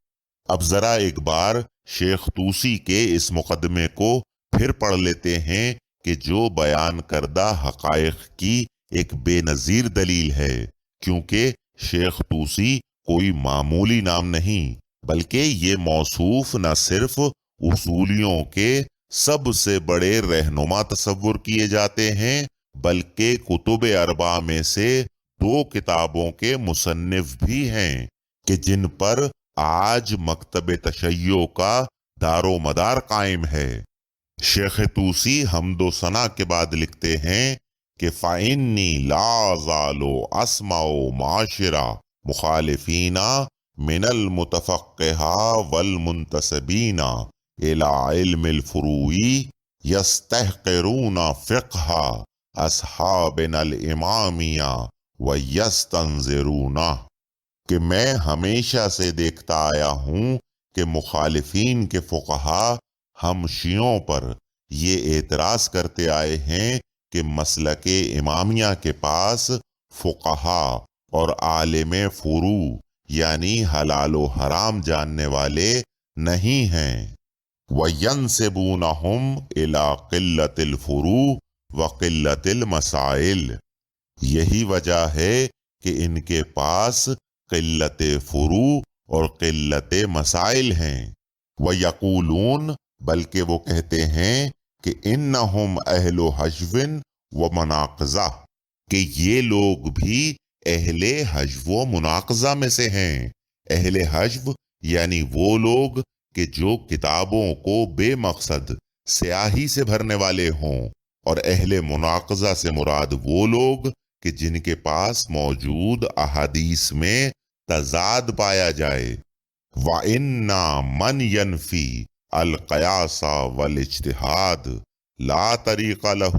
اب ذرا ایک بار شیخ طوسی کے اس مقدمے کو پھر پڑھ لیتے ہیں کہ جو بیان کردہ حقائق کی ایک بے نظیر دلیل ہے، کیونکہ شیخ طوسی کوئی معمولی نام نہیں، بلکہ یہ موصوف نہ صرف اصولیوں کے سب سے بڑے رہنما تصور کیے جاتے ہیں، بلکہ کتب اربع میں سے 2 کتابوں کے مصنف بھی ہیں کہ جن پر آج مکتب تشیع کا دار و مدار قائم ہے۔ شیخ طوسی حمد و ثنا کے بعد لکھتے ہیں کہ فَإِنِّي لَا أَزَالُ أَسْمَعُ مَعَاشِرَ مُخَالِفِينَ مِنَ الْمُتَفَقِّهَةِ وَالْمُنْتَسِبِينَ إِلَى عِلْمِ الْفُرُوعِ يَسْتَحْقِرُونَ فِقْهَ أَصْحَابِنَا الْإِمَامِيَّةِ وَيَسْتَنْظِرُونَ، کہ میں ہمیشہ سے دیکھتا آیا ہوں کہ مخالفین کے فقہا ہم شیعوں پر یہ اعتراض کرتے آئے ہیں کہ مسلک امامیہ کے پاس فقہا اور عالم فروع یعنی حلال و حرام جاننے والے نہیں ہیں۔ وَيَنْسِبُونَهُمْ إِلَىٰ قِلَّةِ الْفُرُوعِ وَقِلَّةِ الْمَسَائِلِ، یہی وجہ ہے کہ ان کے پاس قلت فروع اور قلت مسائل ہیں۔ وَيَقُولُونَ، بلکہ وہ کہتے ہیں کہ اِنَّهُمْ أَهْلُ حَجْوٍ وَمُنَاقَضَةٍ، کہ یہ لوگ بھی اہل حجو و مناقضہ میں سے ہیں۔ اہل حجو یعنی وہ لوگ کہ جو کتابوں کو بے مقصد سیاہی سے بھرنے والے ہوں، اور اہل مناقضہ سے مراد وہ لوگ کہ جن کے پاس موجود احادیث میں تضاد پایا جائے۔ وَإِنَّا مَنْ يَنْفِي الْقِيَاسَ وَالِاجْتِهَادَ لَا طَرِيقَ لَهُ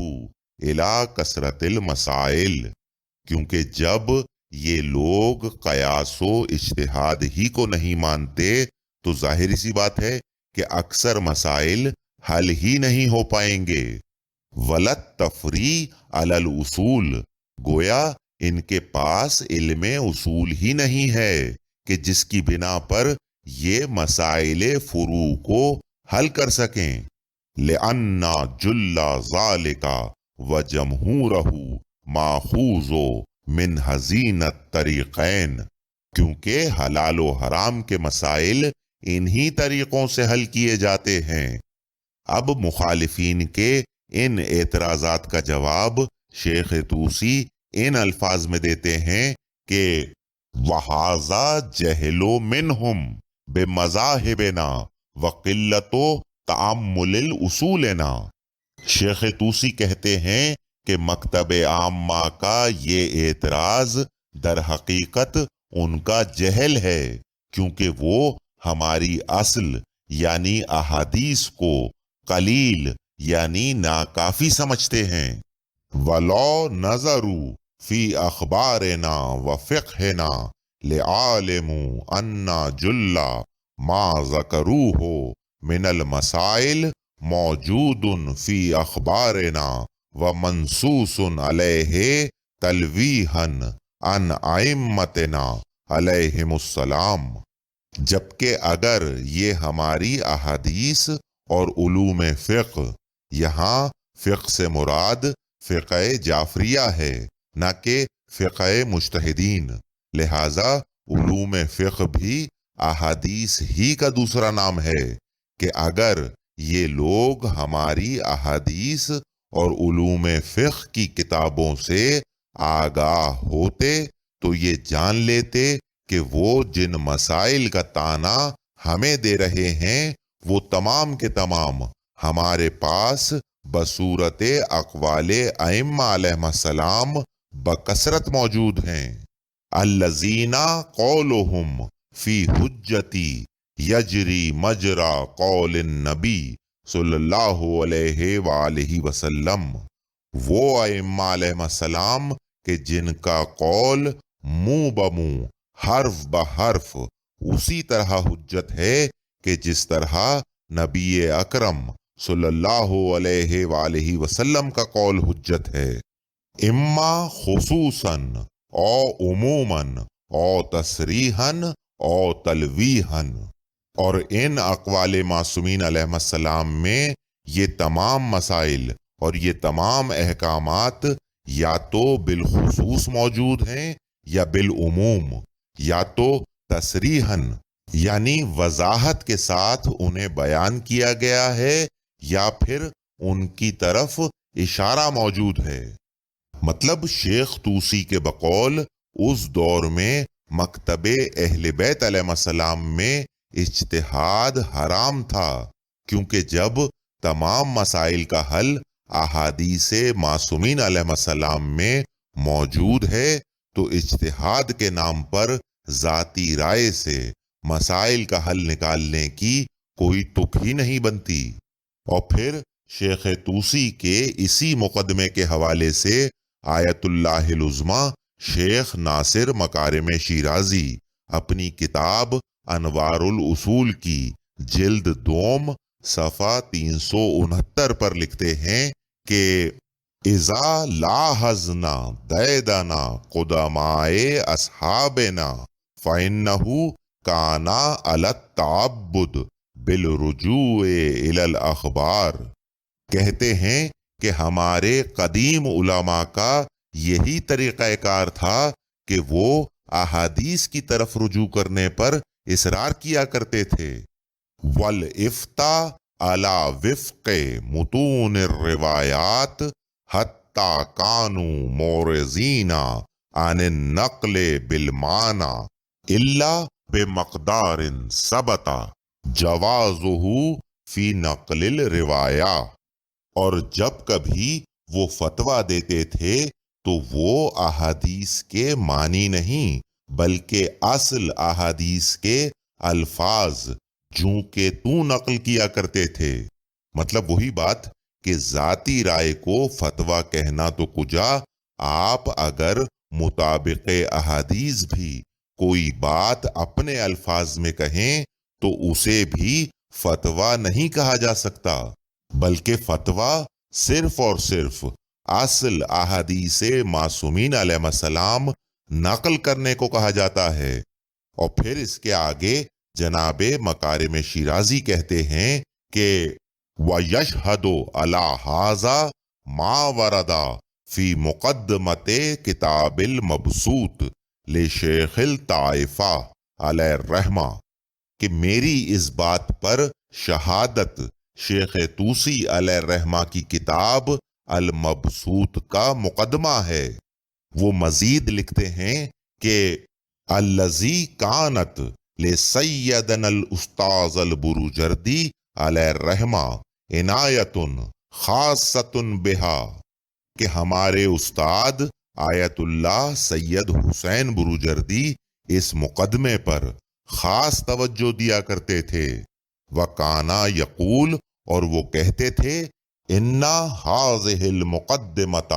إِلَىٰ كَثْرَةِ الْمَسَائِلِ، کیونکہ جب یہ لوگ قیاس و اجتہاد ہی کو نہیں مانتے تو ظاہری سی بات ہے کہ اکثر مسائل حل ہی نہیں ہو پائیں گے۔ وَلَا التَّفْرِيعُ عَلَى الْأُصُولِ، گویا ان کے پاس علم اصول ہی نہیں ہے کہ جس کی بنا پر یہ مسائل فروع کو حل کر سکیں۔ لِأَنَّ جُلَّ ذَلِكَ وَجَمْهُورَهُ مَأْخُوذٌ مِنْ هَذَيْنِ الطَّرِيقَيْنِ، کیونکہ حلال و حرام کے مسائل انہی طریقوں سے حل کیے جاتے ہیں۔ اب مخالفین کے ان اعتراضات کا جواب شیخ طوسی ان الفاظ میں دیتے ہیں کہ وَهَذَا جَهْلٌ مِّنْهُمْ بِمَذَاهِبِنَا وَقِلَّةُ تَأَمُّلِ الْأُصُولِنَا۔ شیخ طوسی کہتے ہیں کہ مکتب عامہ کا یہ اعتراض در حقیقت ان کا جہل ہے، کیونکہ وہ ہماری اصل یعنی احادیث کو قلیل یعنی ناکافی سمجھتے ہیں۔ وَلَوْ نَظَرُوا فِي أَخْبَارِنَا وَفِقْهِنَا لِعَالِمُوا أَنَّ جُلَّ مَا ذَكَرُوهُ مِنَ الْمَسَائِلِ مَوْجُودٌ فِي أَخْبَارِنَا وَمَنْصُوصٌ عَلَيْهِ تَلْوِيحًا عَنْ أَئِمَّتِنَا عَلَيْهِمُ السَّلَامُ، جبکہ اگر یہ ہماری احادیث اور علوم فقہ، یہاں فقہ سے مراد فقہ جعفریہ ہے نہ کہ فقہ مجتہدین، لہذا علوم فقہ بھی احادیث ہی کا دوسرا نام ہے کہ اگر یہ لوگ ہماری احادیث اور علوم فقہ کی کتابوں سے آگاہ ہوتے تو یہ جان لیتے کہ وہ جن مسائل کا طعنہ ہمیں دے رہے ہیں وہ تمام کے تمام ہمارے پاس بصورت اقوال ائمہ علیہم السلام بکثرت موجود ہیں۔ الذین قولہم فی حجتی یجری مجرا قول النبی صلی اللہ علیہ وآلہ وسلم، وہ ائمہ علیہم السلام کہ جن کا قول منہ بمنہ حرف بحرف اسی طرح حجت ہے کہ جس طرح نبی اکرم صلی اللہ علیہ وآلہ وسلم کا قول حجت ہے، اما خصوصاً او عموماً او تصریحاً او تلویحاً۔ اور ان اقوال معصومین علیہ السلام میں یہ تمام مسائل اور یہ تمام احکامات یا تو بالخصوص موجود ہیں یا بالعموم، یا تو تصریحاً یعنی وضاحت کے ساتھ انہیں بیان کیا گیا ہے یا پھر ان کی طرف اشارہ موجود ہے۔ مطلب شیخ طوسی کے بقول اس دور میں مکتب اہل بیت علیہ السلام میں اجتہاد حرام تھا، کیونکہ جب تمام مسائل کا حل احادیث معصومین علیہ السلام میں موجود ہے تو اجتہاد کے نام پر ذاتی رائے سے مسائل کا حل نکالنے کی کوئی تک ہی نہیں بنتی۔ اور پھر شیخ طوسی کے اسی مقدمے کے حوالے سے آیت اللہ العظمیٰ شیخ ناصر مکارم شیرازی اپنی کتاب انوار الاصول کی جلد دوم صفحہ 369 پر لکھتے ہیں کہ اذا لاحظنا دیدنا قدمائے اصحابنا فإنه کانا علی التعبد بالرجوع الی الاخبار۔ کہتے ہیں کہ ہمارے قدیم علماء کا یہی طریقہ کار تھا کہ وہ احادیث کی طرف رجوع کرنے پر اصرار کیا کرتے تھے۔ والافتاء علی وفق متون الروایات حتی کانوا مورزین عن النقل بالمعنی الا بمقدار ثبت جوازہ فی نقل الروایہ۔ اور جب کبھی وہ فتویٰ دیتے تھے تو وہ احادیث کے معنی نہیں بلکہ اصل احادیث کے الفاظ جوں کہ تو نقل کیا کرتے تھے۔ مطلب وہی بات کہ ذاتی رائے کو فتویٰ کہنا تو کجا، آپ اگر مطابق احادیث بھی کوئی بات اپنے الفاظ میں کہیں تو اسے بھی فتویٰ نہیں کہا جا سکتا، بلکہ فتویٰ صرف اور صرف اصل احادیث معصومین علیہ السلام نقل کرنے کو کہا جاتا ہے۔ اور پھر اس کے آگے جناب مکارم شیرازی کہتے ہیں کہ وَيَشْهَدُ عَلَى هَذَا مَا وَرَدَ فِي مُقَدِّمَةِ کتاب المبسوط لشیخ الطائفہ علیہ الرحمہ، کہ میری اس بات پر شہادت شیخ طوسی علیہ الرحمہ کی کتاب المبسوط کا مقدمہ ہے۔ وہ مزید لکھتے ہیں کہ الذی کانت لسیدنا الاستاذ البروجردی علیہ الرحمہ عنایت خاصۃ بہا، کہ ہمارے استاد آیت اللہ سید حسین بروجردی اس مقدمے پر خاص توجہ دیا کرتے تھے۔ وکانا یقول، اور وہ کہتے تھے، انا ہذہ المقدمۃ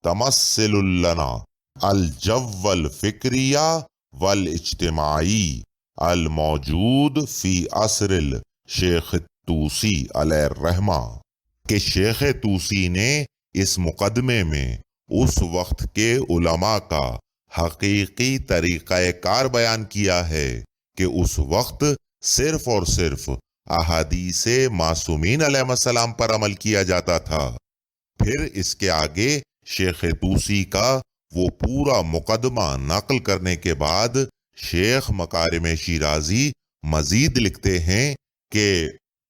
تمثل لنا الجو الفکریہ والاجتماعی الموجود فی عصر الشیخ طوسی علیہ الرحمہ، کہ شیخ طوسی نے اس مقدمے میں اس وقت کے علماء کا حقیقی طریقہ کار بیان کیا ہے کہ اس وقت صرف اور صرف احادیث معصومین علیہ السلام پر عمل کیا جاتا تھا۔ پھر اس کے آگے شیخ طوسی کا وہ پورا مقدمہ نقل کرنے کے بعد شیخ مکارم شیرازی مزید لکھتے ہیں کہ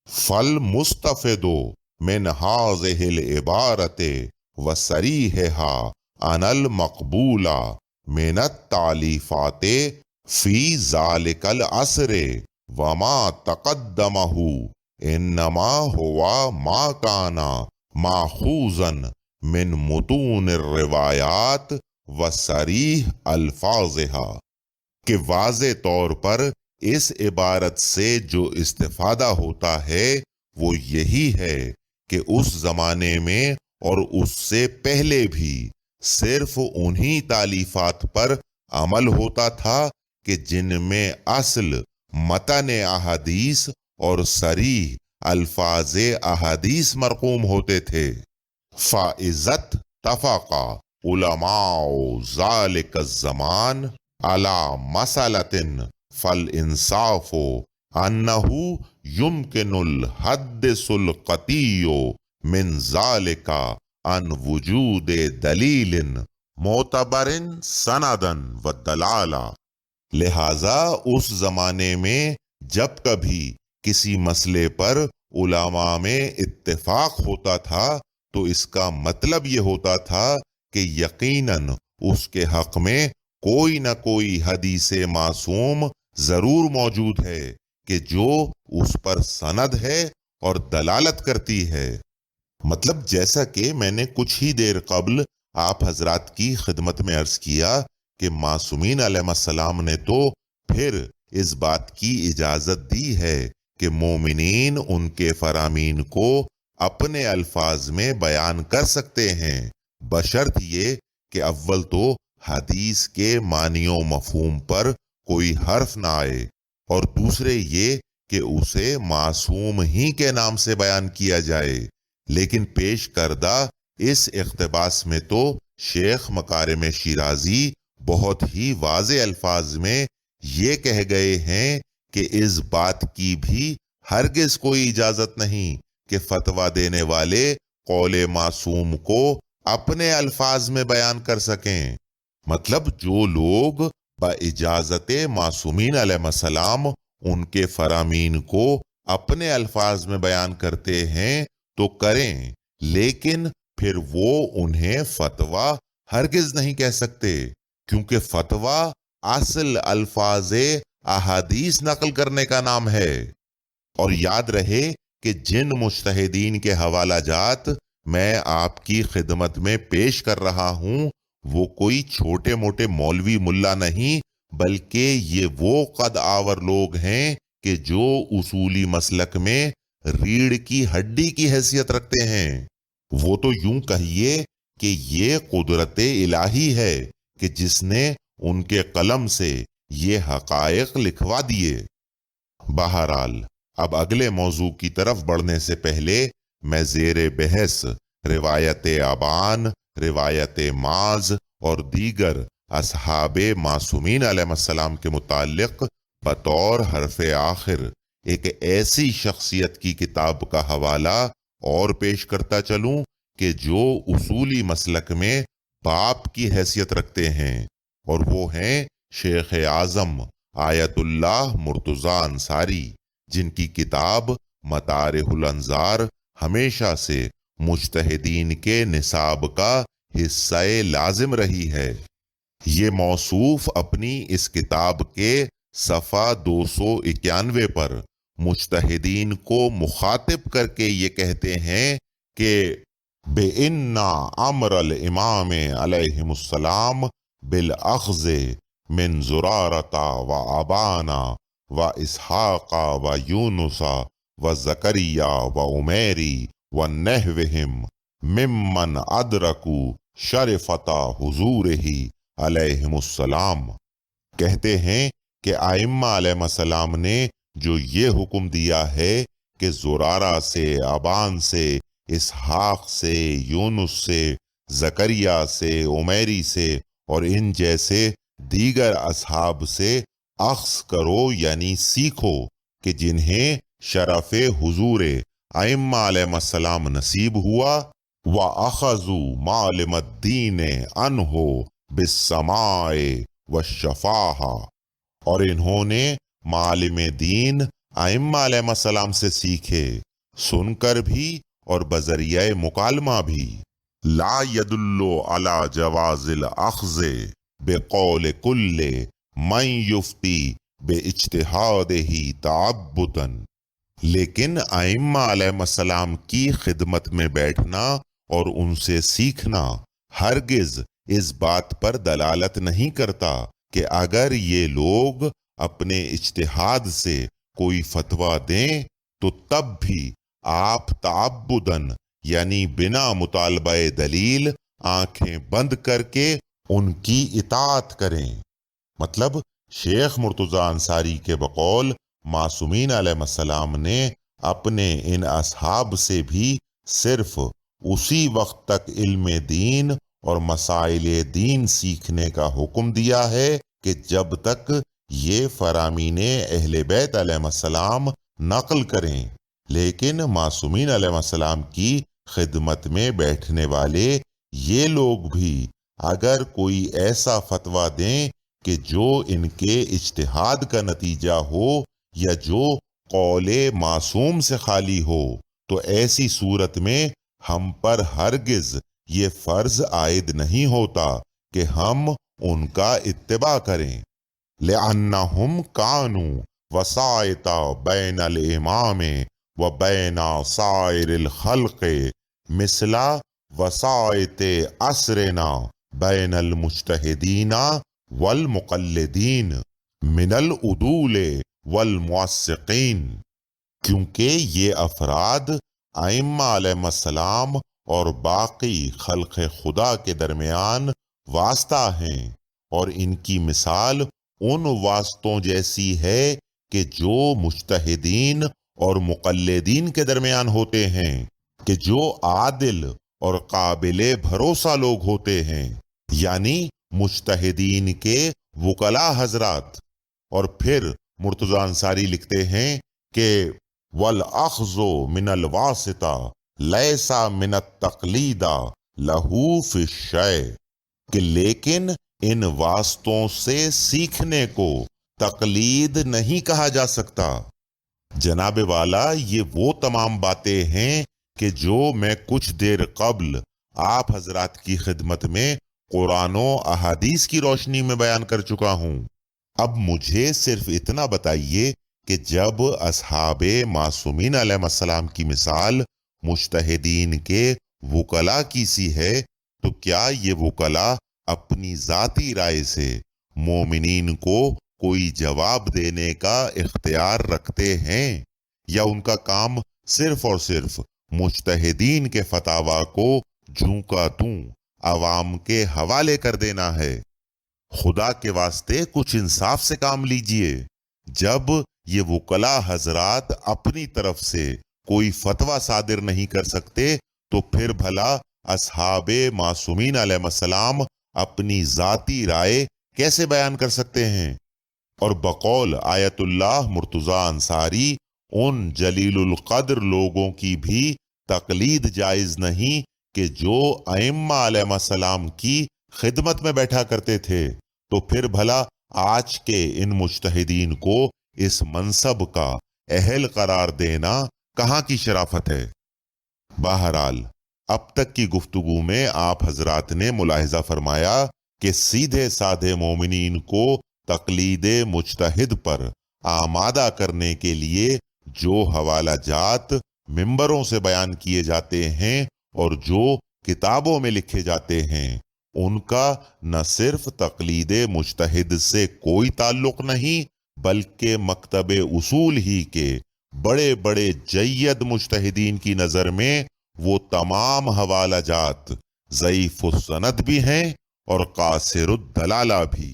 فل مستفدو من ہاذہ العبارت وصریحہا ان المقبولہ من التعلیفات فی ذالک العصر وما تقدمہ انما ہوا ما کانا ماخوذا من متون الروایات وصریح الفاظہا، کہ واضح طور پر اس عبارت سے جو استفادہ ہوتا ہے وہ یہی ہے کہ اس زمانے میں اور اس سے پہلے بھی صرف انہی تالیفات پر عمل ہوتا تھا کہ جن میں اصل متن احادیث اور صریح الفاظ احادیث مرقوم ہوتے تھے۔ فَإِذَا اتَّفَقَ عُلَمَاءُ ذَلِكَ الزَّمَانِ عَلَى مَسْأَلَةٍ فَالْإِنصَافُ أَنَّهُ يُمْكِنُ الْحَدِّثُ الْقَطْعِيُّ مِنْ ذَلِكَ عَنْ وُجُودِ دَلِيلٍ مُعْتَبَرٍ سَنَدًا وَدَلَالَةً۔ لہٰذا اس زمانے میں جب کبھی کسی مسئلے پر علماء میں اتفاق ہوتا تھا تو اس کا مطلب یہ ہوتا تھا کہ یقیناً اس کے حق میں کوئی نہ کوئی حدیث معصوم ضرور موجود ہے کہ جو اس پر سند ہے اور دلالت کرتی ہے۔ مطلب جیسا کہ میں نے کچھ ہی دیر قبل آپ حضرات کی خدمت میں عرض کیا کہ معصومین علیہ السلام نے تو پھر اس بات کی اجازت دی ہے کہ مومنین ان کے فرامین کو اپنے الفاظ میں بیان کر سکتے ہیں، بشرط یہ کہ اول تو حدیث کے معنی و مفہوم پر کوئی حرف نہ آئے، اور دوسرے یہ کہ اسے معصوم ہی کے نام سے بیان کیا جائے۔ لیکن پیش کردہ اس اقتباس میں تو شیخ مکارم شیرازی بہت ہی واضح الفاظ میں یہ کہہ گئے ہیں کہ اس بات کی بھی ہرگز کوئی اجازت نہیں کہ فتویٰ دینے والے قول معصوم کو اپنے الفاظ میں بیان کر سکیں۔ مطلب جو لوگ باجازت معصومین علیہ السلام ان کے فرامین کو اپنے الفاظ میں بیان کرتے ہیں تو کریں، لیکن پھر وہ انہیں فتویٰ ہرگز نہیں کہہ سکتے، کیونکہ فتویٰ اصل الفاظ احادیث نقل کرنے کا نام ہے۔ اور یاد رہے کہ جن مجتہدین کے حوالہ جات میں آپ کی خدمت میں پیش کر رہا ہوں وہ کوئی چھوٹے موٹے مولوی ملا نہیں، بلکہ یہ وہ قد آور لوگ ہیں کہ جو اصولی مسلک میں ریڑھ کی ہڈی کی حیثیت رکھتے ہیں۔ وہ تو یوں کہیے کہ یہ قدرت الہی ہے کہ جس نے ان کے قلم سے یہ حقائق لکھوا دیے۔ بہرحال اب اگلے موضوع کی طرف بڑھنے سے پہلے میں زیر بحث روایت ابان، روایت معاذ اور دیگر اصحاب معصومین علیہ السلام کے متعلق بطور حرف آخر ایک ایسی شخصیت کی کتاب کا حوالہ اور پیش کرتا چلوں کہ جو اصولی مسلک میں باپ کی حیثیت رکھتے ہیں، اور وہ ہیں شیخ اعظم آیت اللہ مرتضیٰ انصاری، جن کی کتاب مطارح الانظار ہمیشہ سے مجتہدین کے نصاب کا حصہ لازم رہی ہے۔ یہ موصوف اپنی اس کتاب کے صفحہ 291 پر مجتہدین کو مخاطب کر کے یہ کہتے ہیں کہ بِإِنَّ أَمْرَ الْإِمَامِ عَلَيْهِمُ السَّلَامِ بِالْأَخْذِ مِنْ زُرَارَةَ وَأَبَانَ وَإِسْحَاقَ وَيُونُسَ وَزَكَرِيَّا وَعُمَيْرِ وَنَحْوِهِمْ مِمَّنْ أَدْرَكُوا شَرِفَةَ حُضُورِهِ علیہم السلام، کہتے ہیں کہ ائمہ علیہ السلام نے جو یہ حکم دیا ہے کہ زرارہ سے، ابان سے، اسحاق سے، یونس سے، زکریا سے، عمیری سے اور ان جیسے دیگر اصحاب سے اخذ کرو یعنی سیکھو کہ جنہیں شرف حضور ائمہ علیہ السلام نصیب ہوا، وَأَخَذُوا مَعْلِمَ الدِّينِ عَنْهُ بِالسَّمَاعِ وَالشَّفَاعَةِ، اور انہوں نے معالم دین ائمہ علیہ السلام سے سیکھے، سن کر بھی اور بذریعہ مکالمہ بھی۔ لا يدل على جواز الاخذ بقول کل من یفتی باجتہادہ تعبدا، لیکن ائمہ علیہ السلام کی خدمت میں بیٹھنا اور ان سے سیکھنا ہرگز اس بات پر دلالت نہیں کرتا کہ اگر یہ لوگ اپنے اجتہاد سے کوئی فتویٰ دیں تو تب بھی آپ تعبداً یعنی بنا مطالبہ دلیل آنکھیں بند کر کے ان کی اطاعت کریں۔ مطلب شیخ مرتضیٰ انصاری کے بقول معصومین علیہ السلام نے اپنے ان اصحاب سے بھی صرف اسی وقت تک علم دین اور مسائل دین سیکھنے کا حکم دیا ہے کہ جب تک یہ فرامین اہل بیت علیہ السلام نقل کریں، لیکن معصومین علیہ السلام کی خدمت میں بیٹھنے والے یہ لوگ بھی اگر کوئی ایسا فتویٰ دیں کہ جو ان کے اجتہاد کا نتیجہ ہو یا جو قول معصوم سے خالی ہو، تو ایسی صورت میں ہم پر ہرگز یہ فرض عائد نہیں ہوتا کہ ہم ان کا اتباع کریں، لأنہم کانوا وسائط بین الامام و بین سائر الخلق مثل وسائط عصرنا بین المجتہدین والمقلدین من العدول والموثقین، کیونکہ یہ افراد ائمہ علیہ السلام اور باقی خلق خدا کے درمیان واسطہ ہیں، اور ان کی مثال ان واسطوں جیسی ہے کہ جو مجتہدین اور مقلدین کے درمیان ہوتے ہیں، کہ جو عادل اور قابل بھروسہ لوگ ہوتے ہیں، یعنی مجتہدین کے وکلاء حضرات۔ اور پھر مرتضیٰ انصاری لکھتے ہیں کہ وَالْأَخْذُ مِنَ الْوَاسِطَةِ لَيْسَ مِنَ التَّقْلِيدِ لَهُ فِي الشَّيْءِ، کہ لیکن ان واسطوں سے سیکھنے کو تقلید نہیں کہا جا سکتا۔ جناب والا، یہ وہ تمام باتیں ہیں کہ جو میں کچھ دیر قبل آپ حضرات کی خدمت میں قرآن و احادیث کی روشنی میں بیان کر چکا ہوں۔ اب مجھے صرف اتنا بتائیے کہ جب اصحاب معصومین علیہ السلام کی مثال مجتہدین کے وکلاء کی سی ہے، تو کیا یہ وکلاء اپنی ذاتی رائے سے مومنین کو کوئی جواب دینے کا اختیار رکھتے ہیں، یا ان کا کام صرف اور صرف مجتہدین کے فتاویٰ کو جوں کا توں عوام کے حوالے کر دینا ہے؟ خدا کے واسطے کچھ انصاف سے کام لیجئے۔ جب یہ وکلاء حضرات اپنی طرف سے کوئی فتویٰ صادر نہیں کر سکتے تو پھر بھلا اصحاب معصومین علیہ السلام اپنی ذاتی رائے کیسے بیان کر سکتے ہیں؟ اور بقول آیت اللہ مرتضیٰ انصاری ان جلیل القدر لوگوں کی بھی تقلید جائز نہیں کہ جو ائمہ علیہ السلام کی خدمت میں بیٹھا کرتے تھے، تو پھر بھلا آج کے ان مجتہدین کو اس منصب کا اہل قرار دینا کہاں کی شرافت ہے؟ بہرحال اب تک کی گفتگو میں آپ حضرات نے ملاحظہ فرمایا کہ سیدھے سادھے مومنین کو تقلید مجتہد پر آمادہ کرنے کے لیے جو حوالہ جات ممبروں سے بیان کیے جاتے ہیں اور جو کتابوں میں لکھے جاتے ہیں، ان کا نہ صرف تقلید مجتہد سے کوئی تعلق نہیں، بلکہ مکتب اصول ہی کے بڑے بڑے جید مجتہدین کی نظر میں وہ تمام حوالہ جات ضعیف السند بھی ہیں اور قاصر الدلالہ بھی۔